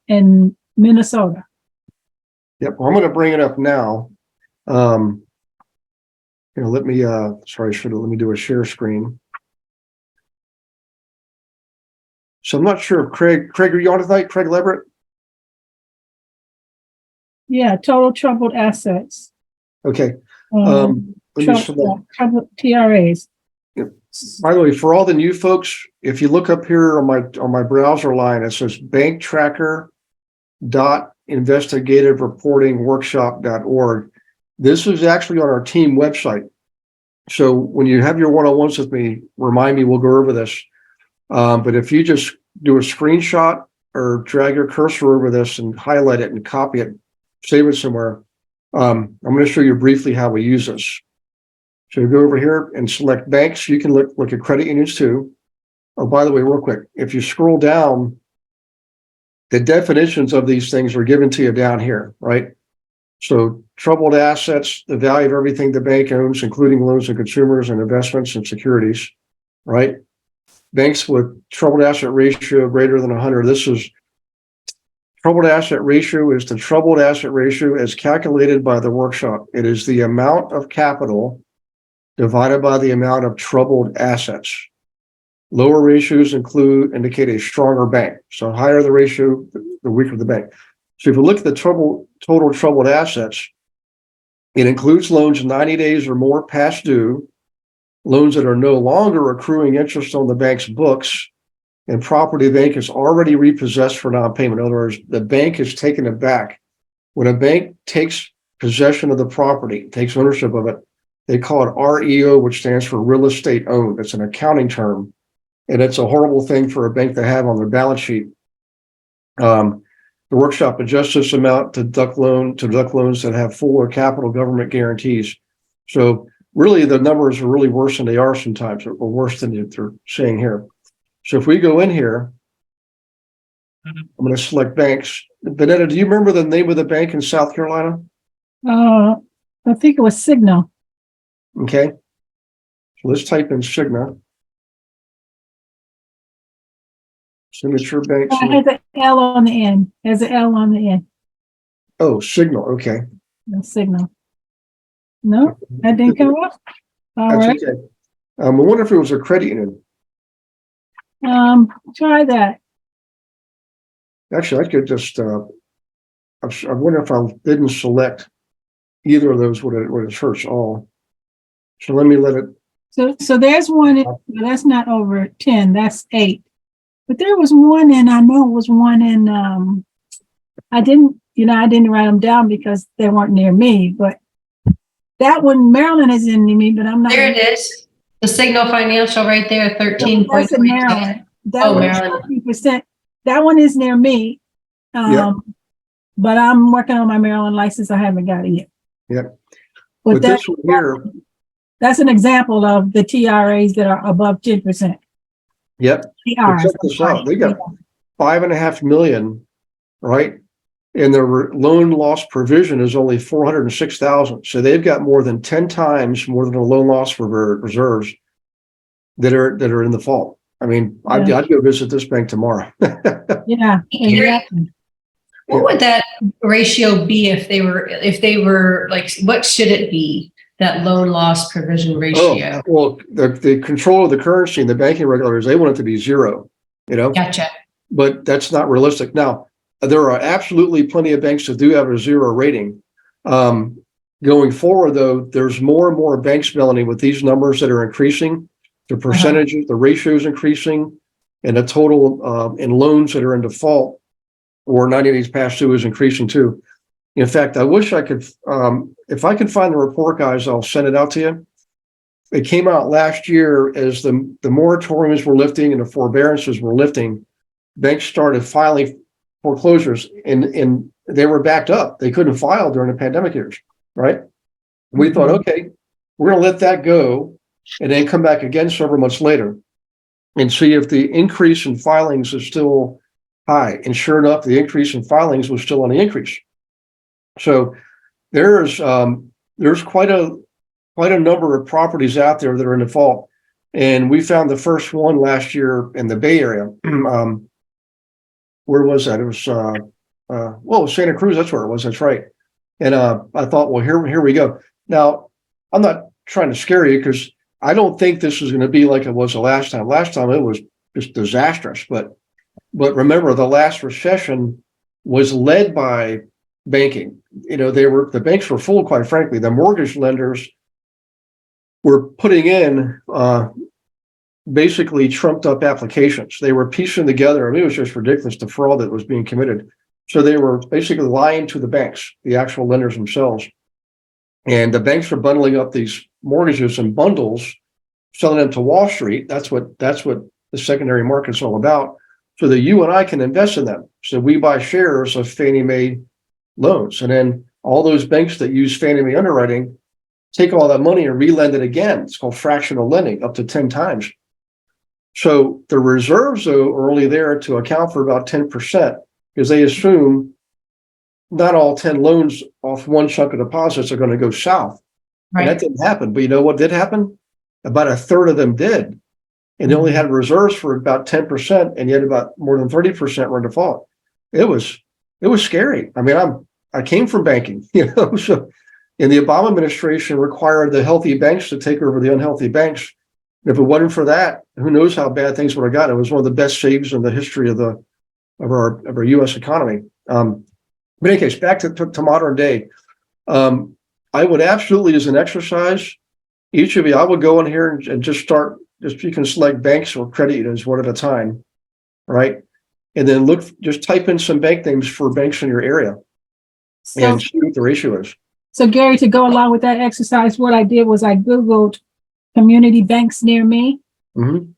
S10: Minnesota.
S2: Yep. Well, I'm going to bring it up now. Let me, let me do a share screen. So I'm not sure if Craig, are you on tonight? Craig Leverett?
S10: Yeah, total troubled assets.
S2: Okay. Let me select.
S10: Troubled TRAs.
S2: By the way, for all the new folks, if you look up here on my browser line, it says banktracker.investigativereportingworkshop.org. This is actually on our team website. So when you have your one-on-ones with me, remind me, we'll go over this. But if you just do a screenshot or drag your cursor over this and highlight it and copy it, save it somewhere, I'm going to show you briefly how we use this. So you go over here and select banks. You can look at credit unions too. Oh, by the way, real quick, if you scroll down, the definitions of these things are given to you down here, right? So troubled assets, the value of everything the bank owns, including loans to consumers and investments and securities, right? Banks with troubled asset ratio greater than 100. This is troubled asset ratio is the troubled asset ratio as calculated by the workshop. It is the amount of capital divided by the amount of troubled assets. Lower ratios indicate a stronger bank. So higher the ratio, the weaker the bank. So if you look at the total troubled assets, it includes loans 90 days or more past due, loans that are no longer accruing interest on the bank's books, and property the bank is already repossessed for non-payment. In other words, the bank is taking it back. When a bank takes possession of the property, takes ownership of it, they call it REO, which stands for real estate owned. It's an accounting term, and it's a horrible thing for a bank to have on their balance sheet. The workshop adjusts this amount to deduct loans that have full or capital government guarantees. So really, the numbers are really worse than they are sometimes, or worse than they're saying here. So if we go in here, I'm going to select banks. Benetta, do you remember the name of the bank in South Carolina?
S10: I think it was Signal.
S2: Okay. So let's type in Cigna. Signature Bank.
S10: It has an L on the end. There's an L on the end.
S2: Oh, Signal. Okay.
S10: No, Signal. No, that didn't come up. All
S2: That's
S10: right.
S2: okay. I wonder if it was a credit union.
S10: Try that.
S2: Actually, I could just, I wonder if I didn't select either of those, would it search all? So let me let it.
S10: So there's one, that's not over 10, that's 8. But there was one, and I know it was one in, I didn't write them down because they weren't near me, but that one, Maryland is in me, but I'm not.
S6: There it is. The Signal Financial right there, 13.
S10: That's in Maryland. That
S6: Maryland.
S10: 50%. That one is near me.
S2: Yep.
S10: But I'm working on my Maryland license. I haven't got it yet.
S2: Yep.
S10: But
S2: this one here.
S10: That's an example of the TRAs that are above 10%.
S2: Yep.
S10: TRs.
S2: Check this out. They got $5.5 million, right? And their loan loss provision is only $406,000. So they've got more than 10 times more than the loan loss reserves that are in the fault. I mean, yeah. I'd go visit this bank tomorrow.
S10: Yeah, exactly.
S6: What would that ratio be if they were like, what should it be? That loan loss provision ratio?
S2: Oh, well, the control of the currency and the banking regulators, they want it to be 0,
S6: Gotcha.
S2: But that's not realistic. Now, there are absolutely plenty of banks that do have a 0 rating. Going forward, though, there's more and more banks, Melanie, with these numbers that are increasing. The percentages, the ratios increasing, and the total in loans that are in default or 90 days past due is increasing too. In fact, I wish I could, if I can find the report, guys, I'll send it out to you. It came out last year as the moratoriums were lifting and the forbearances were lifting. Banks started filing foreclosures and they were backed up. They couldn't file during the pandemic years, right? We thought, okay, we're going to let that go and then come back again several months later and see if the increase in filings is still high. And sure enough, the increase in filings was still on the increase. So there's quite a number of properties out there that are in default. And we found the first one last year in the Bay Area. Where was that? It was, well, Santa Cruz, that's where it was. That's right. And I thought, well, here we go. Now, I'm not trying to scare you because I don't think this is going to be like it was the last time. Last time it was just disastrous. But remember, the last recession was led by banking. You know, the banks were full, quite frankly. The mortgage lenders were putting in basically trumped up applications. They were piecing together. I mean, it was just ridiculous, the fraud that was being committed. So they were basically lying to the banks, the actual lenders themselves. And the banks were bundling up these mortgages in bundles, selling them to Wall Street. That's what the secondary market's all about. So that you and I can invest in them. So we buy shares of Fannie Mae loans. And then all those banks that use Fannie Mae underwriting take all that money and relend it again. It's called fractional lending, up to 10 times. So the reserves, though, are only there to account for about 10% because they assume not all 10 loans off one chunk of deposits are going to go south.
S6: Right.
S2: And that didn't happen. But you know what did happen? About a third of them did. And they only had reserves for about 10%, and yet about more than 30% were in default. It was scary. I mean, I came from banking, you know, so, and the Obama administration required the healthy banks to take over the unhealthy banks. If it wasn't for that, who knows how bad things would have gotten. It was one of the best saves in the history of our U.S. economy. But in any case, back to modern day, I would absolutely, as an exercise, each of you, I would go in here and just start. Just you can select banks or credit unions one at a time, right? And then just type in some bank names for banks in your area and see what the ratio is.
S10: So Gary, to go along with that exercise, what I did was I Googled community banks near me.
S2: Mm-hmm.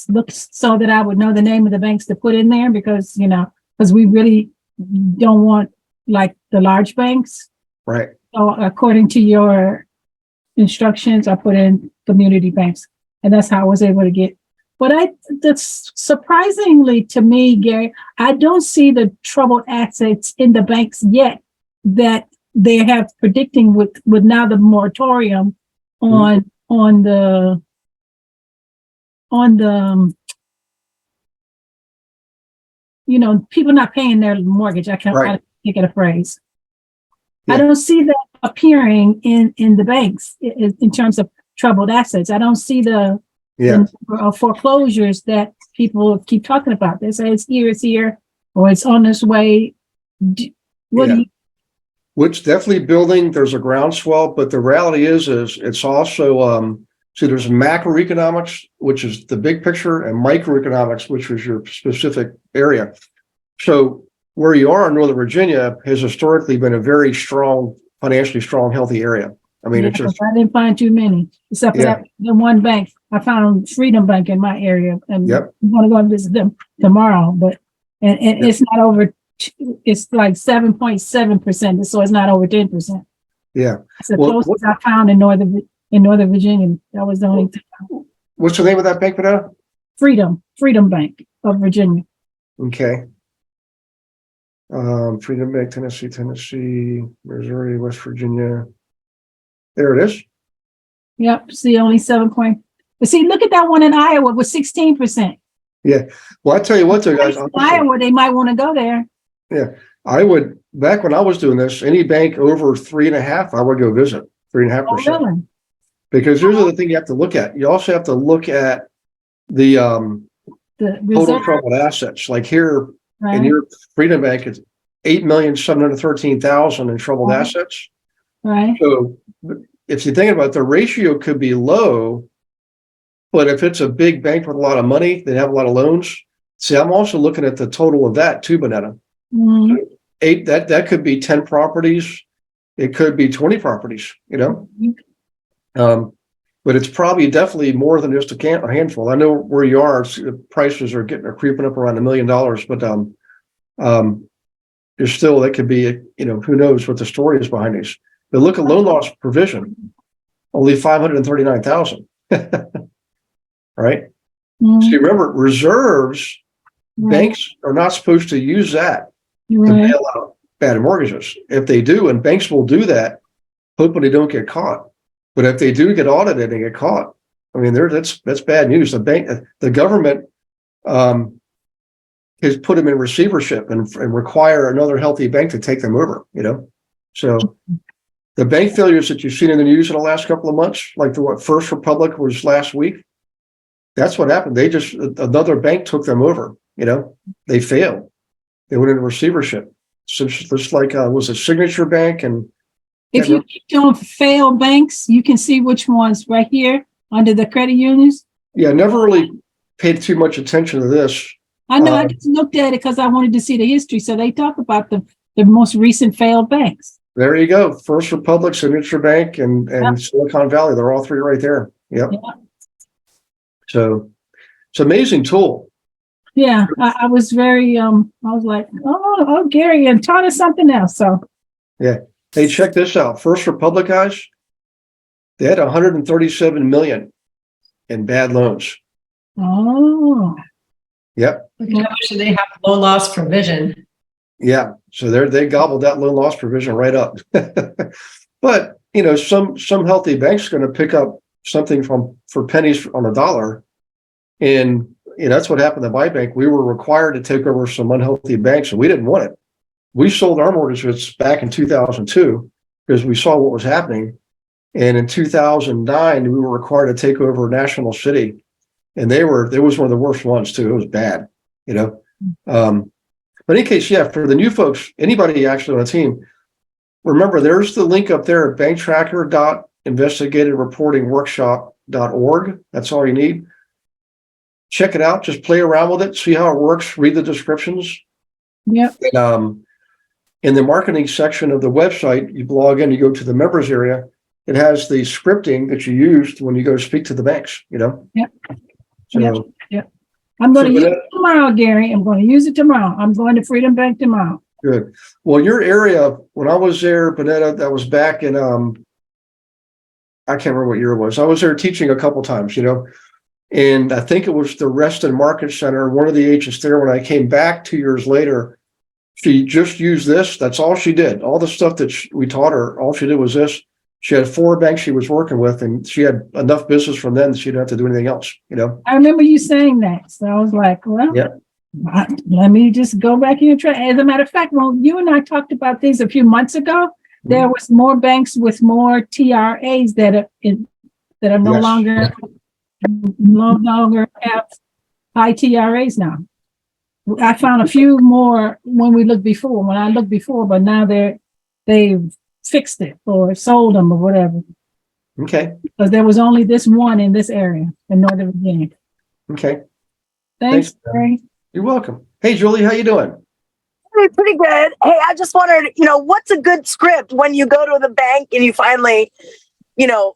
S10: Look, so that I would know the name of the banks to put in there because we really don't want like the large banks.
S2: Right.
S10: So according to your instructions, I put in community banks. And that's how I was able to get. But that's surprisingly to me, Gary, I don't see the troubled assets in the banks yet that they have predicting with now the moratorium on the people not paying their mortgage. I can't think of the phrase. Yeah. I don't see that appearing in the banks in terms of troubled assets. I don't see the foreclosures that people keep talking about. They say it's here, or it's on its way.
S2: Which definitely building, there's a groundswell, but the reality is it's also, there's macroeconomics, which is the big picture, and microeconomics, which is your specific area. So where you are in Northern Virginia has historically been a very strong, financially strong, healthy area. I mean, it's just.
S10: I didn't find too many, except for the one bank. I found Freedom Bank in my area, and I'm going to go and visit them tomorrow. But it's not over. It's like 7.7%, so it's not over 10%.
S2: Yeah,
S10: it's the closest I found in Northern Virginia. That was the only thing.
S2: What's the name of that bank, Vanessa?
S10: Freedom Bank of Virginia.
S2: Okay. Freedom Bank, Tennessee, Missouri, West Virginia. There it is.
S10: Yep. See, only 7 point. But see, look at that one in Iowa with 16%.
S2: Yeah. Well, I tell you what, though, guys.
S10: Iowa, they might want to go there.
S2: Yeah. I would, back when I was doing this, any bank over 3.5, I would go visit 3.5%.
S10: Oh, really?
S2: Because here's the other thing you have to look at. You also have to look at the total troubled assets. Like here in your Freedom Bank, it's 8,713,000 in troubled assets.
S10: Right.
S2: So if you think about it, the ratio could be low, but if it's a big bank with a lot of money, they have a lot of loans. See, I'm also looking at the total of that too, Bonetta.
S10: Mm-hmm.
S2: So that could be 10 properties. It could be 20 properties, but it's probably definitely more than just a handful. I know where you are, the prices are creeping up around $1 million, but there's still, that could be, who knows what the story is behind these. But look at loan loss provision, only 539,000. Right?
S10: Mm-hmm.
S2: So remember, reserves, banks are not supposed to use that to bail out bad mortgages. If they do, and banks will do that, hoping they don't get caught. But if they do get audited and get caught, I mean, that's bad news. The government has put them in receivership and require another healthy bank to take them over, So the bank failures that you've seen in the news in the last couple of months, like what First Republic was last week, that's what happened. Another bank took them over, they failed. They went into receivership. So just like was a Signature Bank. And
S10: if you don't fail banks, you can see which ones right here under the credit unions.
S2: Yeah, never really paid too much attention to this.
S10: I know, I just looked at it because I wanted to see the history. So they talk about the most recent failed banks.
S2: There you go. First Republic, Signature Bank, and Silicon Valley. They're all three right there. Yep. Yeah. So it's an amazing tool.
S10: Yeah, I was very, I was like, oh, Gary, and taught us something else. So,
S2: yeah. Hey, check this out. First Republic guys, they had 137 million in bad loans.
S10: Oh.
S2: Yep.
S6: How much do they have loan loss provision?
S2: Yeah. So they gobbled that loan loss provision right up. But some healthy bank's going to pick up something for pennies on a dollar. And that's what happened to my bank. We were required to take over some unhealthy banks, and we didn't want it. We sold our mortgages back in 2002 because we saw what was happening. And in 2009, we were required to take over National City. And it was one of the worst ones too. It was bad, But in any case, yeah, for the new folks, anybody actually on the team, remember there's the link up there at banktracker.investigativereportingworkshop.org. That's all you need. Check it out. Just play around with it. See how it works. Read the descriptions.
S10: Yep.
S2: And, in the marketing section of the website, you log in, you go to the members area. It has the scripting that you used when you go speak to the banks,
S10: Yep.
S2: So,
S10: yep. I'm going to use it tomorrow, Gary. I'm going to use it tomorrow. I'm going to Freedom Bank tomorrow.
S2: Good. Well, your area, when I was there, Bonetta, that was back in, I can't remember what year it was. I was there teaching a couple times, and I think it was the Reston Market Center. One of the agents there, when I came back 2 years later, she just used this. That's all she did. All the stuff that we taught her, all she did was this. She had 4 banks she was working with, and she had enough business from them that she didn't have to do anything else,
S10: I remember you saying that. So I was like, well, let me just go back here and try. As a matter of fact, when you and I talked about these a few months ago, there was more banks with more TRAs that are no longer have high TRAs now. I found a few more when I looked before, but now they've fixed it or sold them or whatever.
S2: Okay.
S10: Because there was only this one in this area in Northern Virginia.
S2: Okay.
S10: Thanks, Gary.
S2: You're welcome. Hey, Julie, how you doing?
S9: Pretty good. Hey, I just wondered, what's a good script when you go to the bank and you finally, how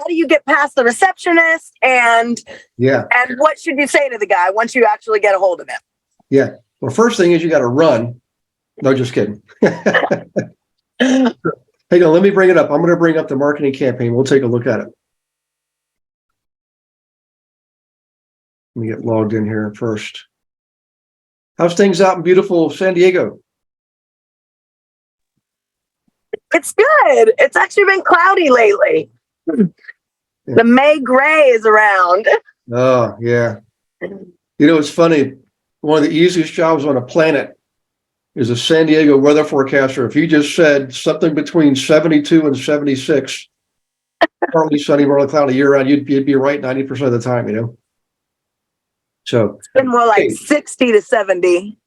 S9: do you get past the receptionist and what should you say to the guy once you actually get a hold of him?
S2: Yeah. Well, first thing is you got to run. No, just kidding. Hang on, let me bring it up. I'm going to bring up the marketing campaign. We'll take a look at it. Let me get logged in here first. How's things out in beautiful San Diego?
S9: It's good. It's actually been cloudy lately. Yeah. The May gray is around.
S2: Oh, yeah. It's funny. One of the easiest jobs on the planet is a San Diego weather forecaster. If you just said something between 72 and 76, partly sunny, partly cloudy year round, you'd be right 90% of the time, So
S9: it's been more like 60 to 70.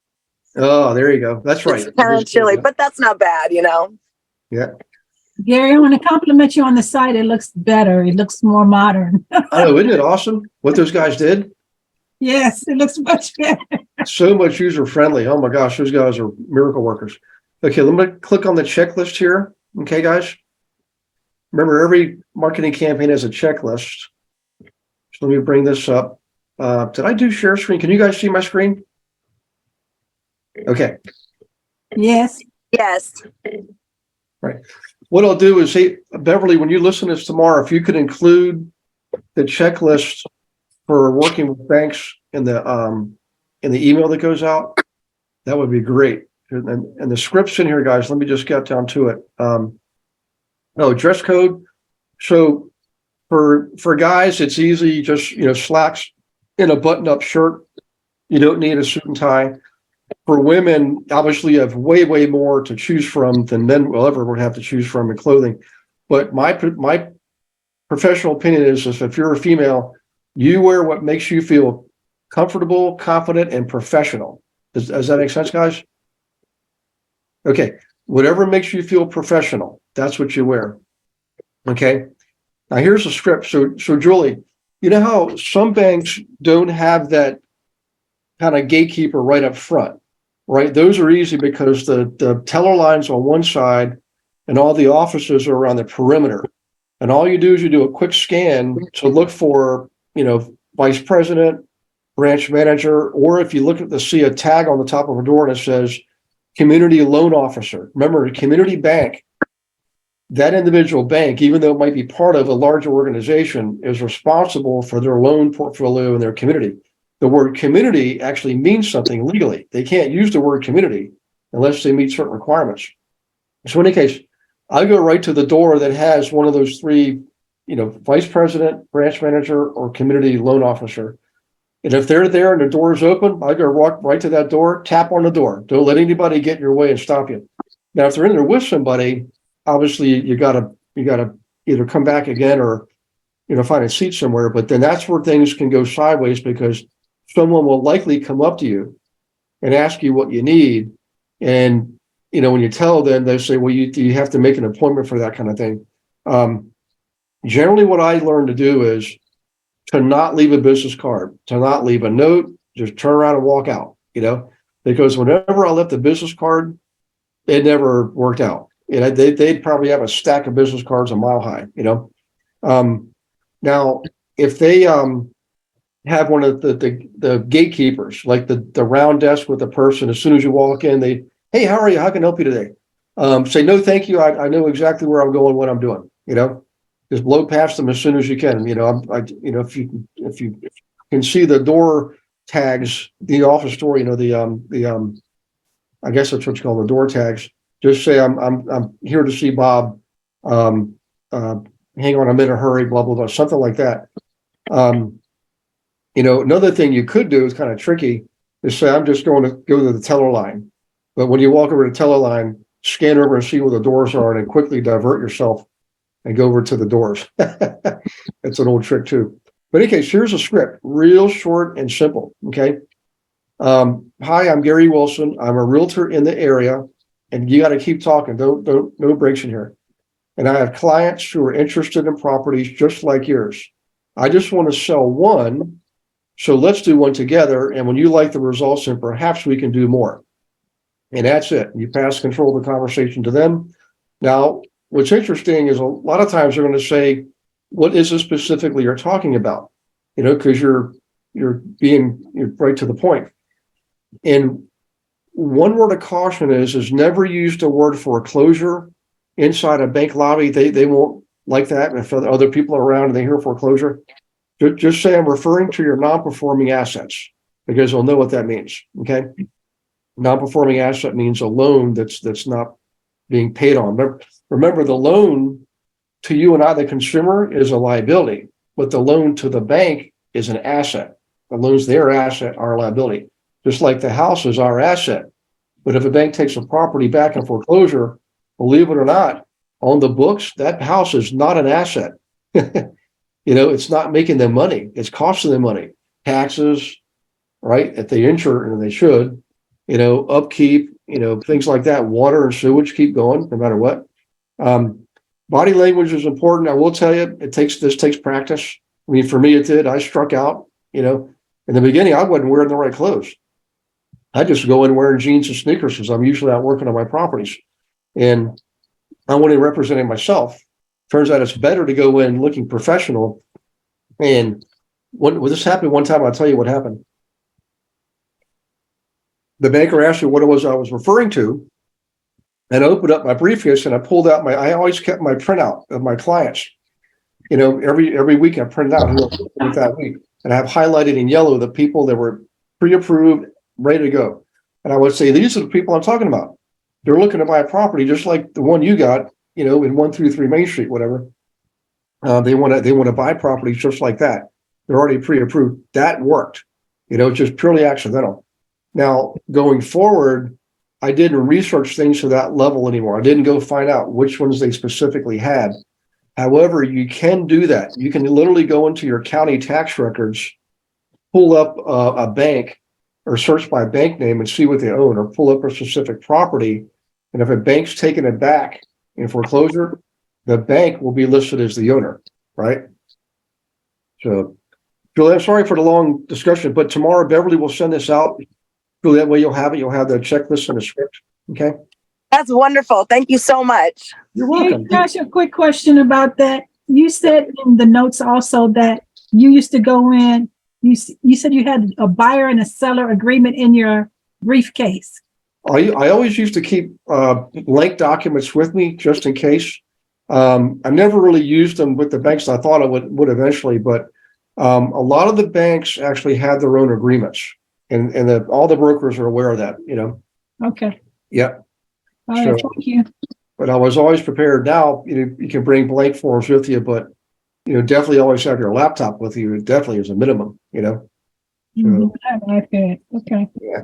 S2: Oh, there you go. That's right.
S9: It's kind of chilly, but that's not bad,
S2: Yeah.
S10: Gary, I want to compliment you on the site. It looks better. It looks more modern.
S2: I know, isn't it awesome what those guys did?
S10: Yes, it looks much better.
S2: So much user friendly. Oh my gosh, those guys are miracle workers. Okay, let me click on the checklist here. Okay, guys. Remember, every marketing campaign has a checklist. So let me bring this up. Did I do share screen? Can you guys see my screen? Okay.
S10: Yes.
S9: Yes.
S2: Right. What I'll do is, hey, Beverly, when you listen to this tomorrow, if you could include the checklist for working with banks in the email that goes out, that would be great. And the scripts in here, guys, let me just get down to it. Dress code. So For guys, it's easy, just, slacks in a button-up shirt. You don't need a suit and tie. For women, obviously, you have way, way more to choose from than men will ever would have to choose from in clothing. But my professional opinion is if you're a female, you wear what makes you feel comfortable, confident, and professional. Does that make sense, guys? Okay. Whatever makes you feel professional, that's what you wear. Okay. Now here's a script. So Julie, you know how some banks don't have that kind of gatekeeper right up front, right? Those are easy because the teller line's on one side and all the offices are around the perimeter. And all you do is you do a quick scan to look for, vice president, branch manager, or if you look at see a tag on the top of a door and it says community loan officer. Remember, a community bank, that individual bank, even though it might be part of a larger organization, is responsible for their loan portfolio in their community. The word community actually means something legally. They can't use the word community unless they meet certain requirements. So in any case, I go right to the door that has one of those three, vice president, branch manager, or community loan officer. And if they're there and the door is open, I go walk right to that door, tap on the door. Don't let anybody get in your way and stop you. Now, if they're in there with somebody, obviously you gotta either come back again or find a seat somewhere. But then that's where things can go sideways because someone will likely come up to you and ask you what you need. And when you tell them, they say, well, you have to make an appointment for that kind of thing. Generally, what I learned to do is to not leave a business card, to not leave a note, just turn around and walk out, because whenever I left a business card, it never worked out. They'd probably have a stack of business cards a mile high, Now, if they have one of the gatekeepers, like the round desk with the person, as soon as you walk in, hey, how are you? How can I help you today? Say, no, thank you. I know exactly where I'm going, what I'm doing, just blow past them as soon as you can. If you can see the door tags, the office door, I guess that's what you call the door tags. Just say, I'm here to see Bob. Hang on, I'm in a hurry, blah, blah, blah, something like that. Another thing you could do is kind of tricky is say, I'm just going to go to the teller line. But when you walk over to the teller line, scan over and see where the doors are and then quickly divert yourself and go over to the doors. That's an old trick too. But in any case, here's a script, real short and simple. Okay. Hi, I'm Gary Wilson. I'm a realtor in the area, and you got to keep talking. No breaks in here. And I have clients who are interested in properties just like yours. I just want to sell one. So let's do one together. And when you like the results, then perhaps we can do more. And that's it. You pass control of the conversation to them. Now, what's interesting is a lot of times they're going to say, what is it specifically you're talking about? Because you're right to the point. And one word of caution is never use the word foreclosure inside a bank lobby. They won't like that. And if other people are around and they hear foreclosure, just say I'm referring to your non-performing assets, because they'll know what that means. Okay. Non-performing asset means a loan that's not being paid on. Remember, the loan to you and I, the consumer, is a liability, but the loan to the bank is an asset. The loan's their asset, our liability. Just like the house is our asset. But if a bank takes a property back in foreclosure, believe it or not, on the books, that house is not an asset. It's not making them money. It's costing them money. Taxes, right? If they insure it, and they should, upkeep, things like that. Water and sewage keep going no matter what. Body language is important. I will tell you, this takes practice. I mean, for me, it did. I struck out, in the beginning, I wasn't wearing the right clothes. I just go in wearing jeans and sneakers because I'm usually out working on my properties. And I went in representing myself. Turns out it's better to go in looking professional. And when this happened one time, I'll tell you what happened. The banker asked me what it was I was referring to. And I opened up my briefcase and I pulled out I always kept my printout of my clients. Every week I printed out who I was that week. And I have highlighted in yellow the people that were pre-approved, ready to go. And I would say, these are the people I'm talking about. They're looking to buy a property just like the one you got, in 133 Main Street, whatever. They want to buy properties just like that. They're already pre-approved. That worked. It's just purely accidental. Now, going forward, I didn't research things to that level anymore. I didn't go find out which ones they specifically had. However, you can do that. You can literally go into your county tax records, pull up a bank or search by bank name and see what they own, or pull up a specific property. And if a bank's taken it back in foreclosure, the bank will be listed as the owner, right? So, Julie, I'm sorry for the long discussion, but tomorrow Beverly will send this out. Julie, that way you'll have it. You'll have the checklist and the script. Okay.
S9: That's wonderful. Thank you so much.
S2: You're
S10: Hey,
S2: welcome.
S10: Josh, a quick question about that. You said in the notes also that you used to go in, you said you had a buyer and a seller agreement in your briefcase.
S2: I always used to keep blank documents with me just in case. I never really used them with the banks. I thought I would eventually, but a lot of the banks actually had their own agreements, and all the brokers are aware of that.
S10: Okay.
S2: Yeah.
S10: All right.
S2: So,
S10: Thank you.
S2: but I was always prepared. Now you can bring blank forms with you, but definitely always have your laptop with you. It definitely is a minimum.
S10: Okay. Okay.
S2: Yeah.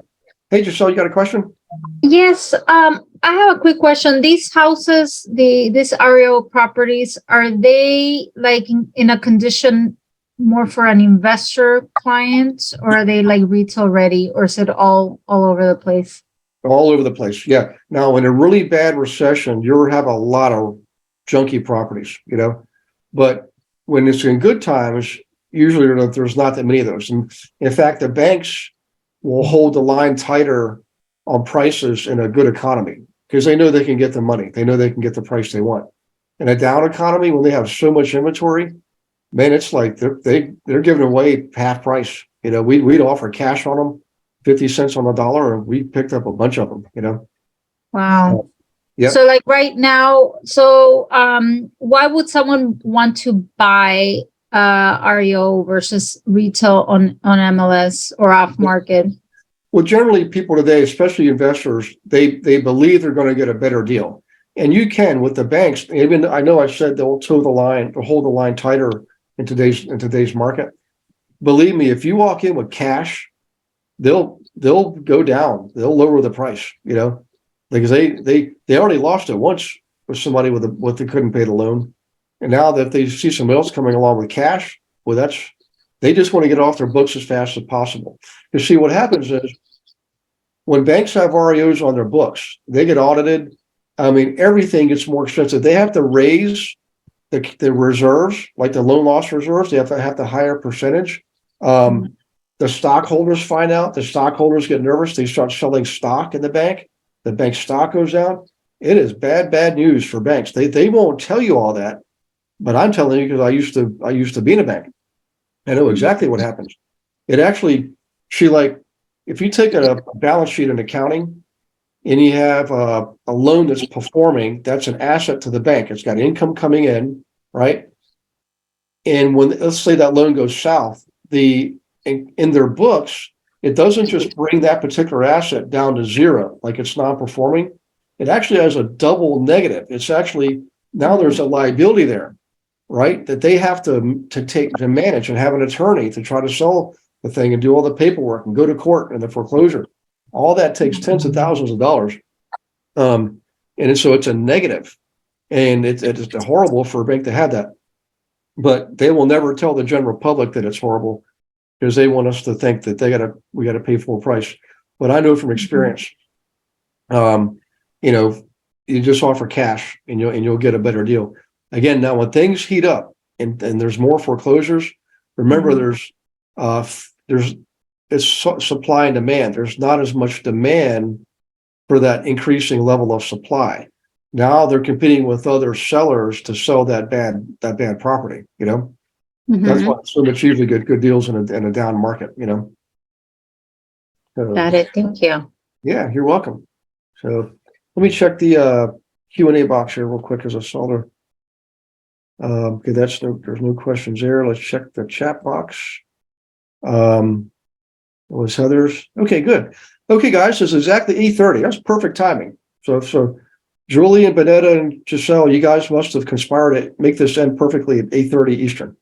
S2: Hey, Giselle, you got a question?
S11: Yes, I have a quick question. These houses, these REO properties, are they like in a condition more for an investor client, or are they like retail ready, or is it all over the place?
S2: All over the place. Yeah. Now, in a really bad recession, you'll have a lot of junky properties, but when it's in good times, usually there's not that many of those. And in fact, the banks will hold the line tighter on prices in a good economy because they know they can get the money. They know they can get the price they want. In a down economy, when they have so much inventory, man, it's like they're giving away half price. We'd offer cash on them, 50 cents on the dollar, and we picked up a bunch of them.
S11: Wow.
S2: Yeah.
S11: So like right now, why would someone want to buy REO versus retail on MLS or off market?
S2: Well, generally people today, especially investors, they believe they're going to get a better deal. And you can with the banks. Even I know I said they'll hold the line tighter in today's market. Believe me, if you walk in with cash, they'll go down. They'll lower the price, because they already lost it once with somebody with what they couldn't pay the loan. And now that they see somebody else coming along with cash, well, they just want to get off their books as fast as possible. You see, what happens is when banks have REOs on their books, they get audited. I mean, everything gets more expensive. They have to raise the reserves, like the loan loss reserves. They have to have the higher percentage. The stockholders find out. The stockholders get nervous. They start selling stock in the bank. The bank stock goes down. It is bad news for banks. They won't tell you all that, but I'm telling you because I used to be in a bank. I know exactly what happens. It actually, if you take a balance sheet in accounting and you have a loan that's performing, that's an asset to the bank. It's got income coming in, right? And when, let's say that loan goes south, in their books, it doesn't just bring that particular asset down to zero, like it's non-performing. It actually has a double negative. It's actually, now there's a liability there, right? That they have to manage and have an attorney to try to sell the thing and do all the paperwork and go to court and the foreclosure. All that takes tens of thousands of dollars. And so it's a negative, and it's horrible for a bank to have that, but they will never tell the general public that it's horrible because they want us to think that we got to pay full price. But I know from experience, you just offer cash and you'll get a better deal. Again, now when things heat up and there's more foreclosures, remember it's supply and demand. There's not as much demand for that increasing level of supply. Now they're competing with other sellers to sell that bad property. That's why so much usually get good deals in a down market.
S11: Got it. Thank you.
S2: Yeah, you're welcome. So let me check the Q&A box here real quick as I saw there. Okay, there's no questions there. Let's check the chat box. It was Heather's. Okay, good. Okay, guys, it's exactly 8:30. That's perfect timing. So Julie and Benetta and Giselle, you guys must have conspired to make this end perfectly at 8:30 Eastern.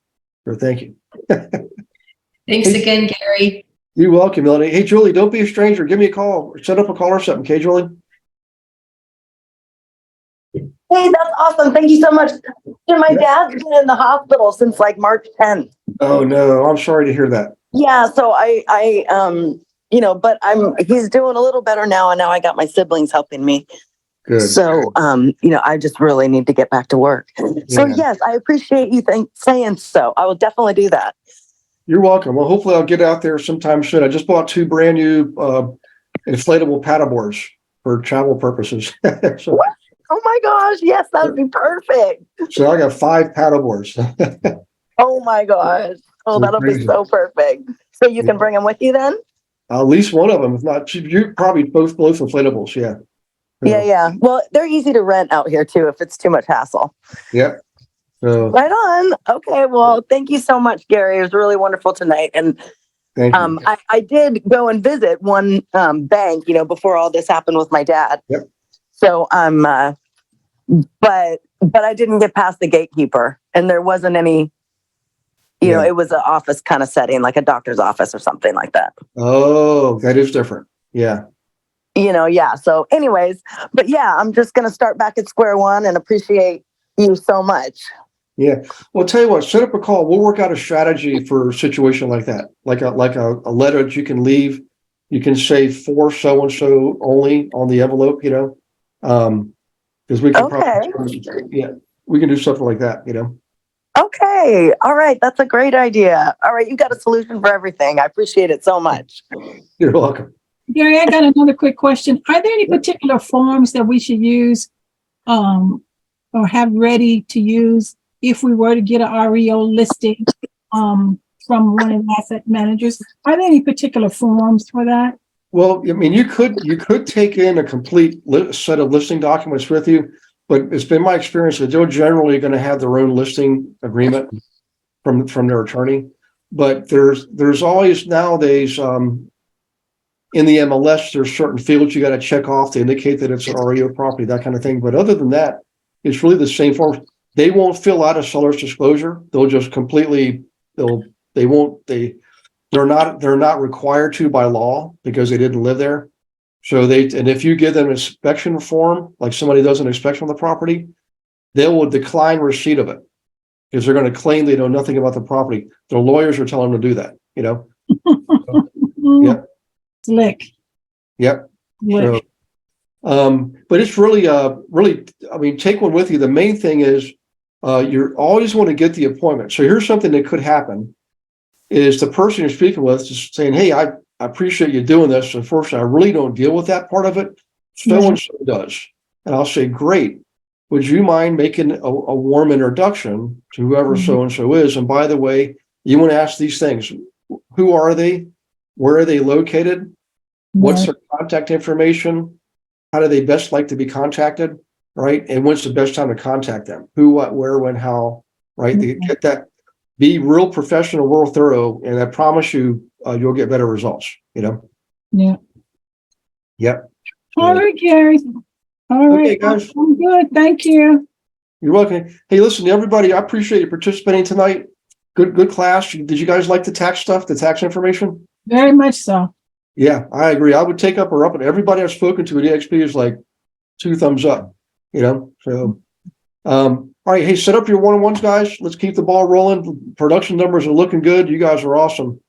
S2: So thank you.
S6: Thanks again, Gary.
S2: You're welcome, Melanie. Hey, Julie, don't be a stranger. Give me a call. Set up a call or something, okay, Julie?
S9: Hey, that's awesome. Thank you so much. My dad's been in the hospital since like March 10th.
S2: Oh no, I'm sorry to hear that.
S9: Yeah, so but he's doing a little better now, and now I got my siblings helping me.
S2: Good.
S9: So, I just really need to get back to work. So yes, I appreciate you saying so. I will definitely do that.
S2: You're welcome. Well, hopefully I'll get out there sometime soon. I just bought 2 brand new inflatable paddleboards for travel purposes. So,
S9: oh my gosh, yes, that would be perfect.
S2: so I got 5 paddleboards.
S9: Oh my gosh. Oh, that'll be so perfect. So you can bring them with you then?
S2: At least one of them, if not, you probably both inflatables. Yeah.
S9: Yeah. Well, they're easy to rent out here too if it's too much hassle.
S2: Yep. So,
S9: right on. Okay. Well, thank you so much, Gary. It was really wonderful tonight. And
S2: thank you.
S9: I did go and visit one bank, before all this happened with my dad.
S2: Yep.
S9: So but I didn't get past the gatekeeper, and there wasn't any, it was an office kind of setting, like a doctor's office or something like that.
S2: Oh, that is different. Yeah.
S9: Yeah. So anyways, but yeah, I'm just going to start back at square one and appreciate you so much.
S2: Yeah. Well, tell you what, set up a call. We'll work out a strategy for a situation like that. Like a letter that you can leave. You can say for so-and-so only on the envelope, because we can we can do something like that,
S9: Okay. All right. That's a great idea. All right. You got a solution for everything. I appreciate it so much.
S2: You're welcome.
S10: Gary, I got another quick question. Are there any particular forms that we should use or have ready to use if we were to get an REO listing from one of the asset managers? Are there any particular forms for that?
S2: Well, I mean, you could take in a complete set of listing documents with you, but it's been my experience that they're generally going to have their own listing agreement from their attorney. But there's always nowadays in the MLS, there's certain fields you got to check off to indicate that it's an REO property, that kind of thing. But other than that, it's really the same forms. They won't fill out a seller's disclosure. They'll just completely they're not required to by law because they didn't live there. So and if you give them an inspection form, like somebody does an inspection on the property, they will decline receipt of it because they're going to claim they know nothing about the property. Their lawyers are telling them to do that, Yeah.
S10: Slick.
S2: Yep.
S10: Slick.
S2: So, but it's really, I mean, take one with you. The main thing is you always want to get the appointment. So here's something that could happen is the person you're speaking with is saying, hey, I appreciate you doing this. Unfortunately, I really don't deal with that part of it. So-and-so does. And I'll say, great. Would you mind making a warm introduction to whoever so-and-so is? And by the way, you want to ask these things. Who are they? Where are they located? What's their contact information? How do they best like to be contacted? Right? And when's the best time to contact them? Who, what, where, when, how, right? They get that, be real professional, real thorough, and I promise you, you'll get better results,
S10: Yeah.
S2: Yep.
S10: All right, Gary. All right,
S2: okay, guys.
S10: I'm good. Thank you.
S2: You're welcome. Hey, listen, everybody, I appreciate you participating tonight. Good class. Did you guys like the tax stuff, the tax information?
S10: Very much so.
S2: Yeah, I agree. I would take up or up, and everybody I've spoken to at EXP is like 2 thumbs up, So, all right. Hey, set up your one-on-ones, guys. Let's keep the ball rolling. Production numbers are looking good. You guys are awesome.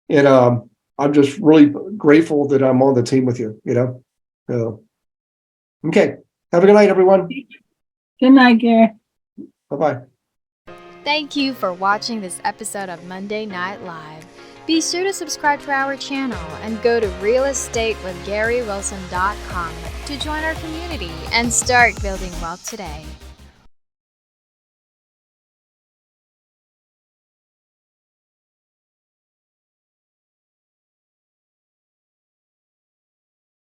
S2: And I'm just really grateful that I'm on the team with you, So, okay. Have a good night, everyone.
S10: Good night, Gary.
S2: Bye-bye.
S1: Thank you for watching this episode of Monday Night Live. Be sure to subscribe to our channel and go to realestatewithgarywilson.com to join our community and start building wealth today.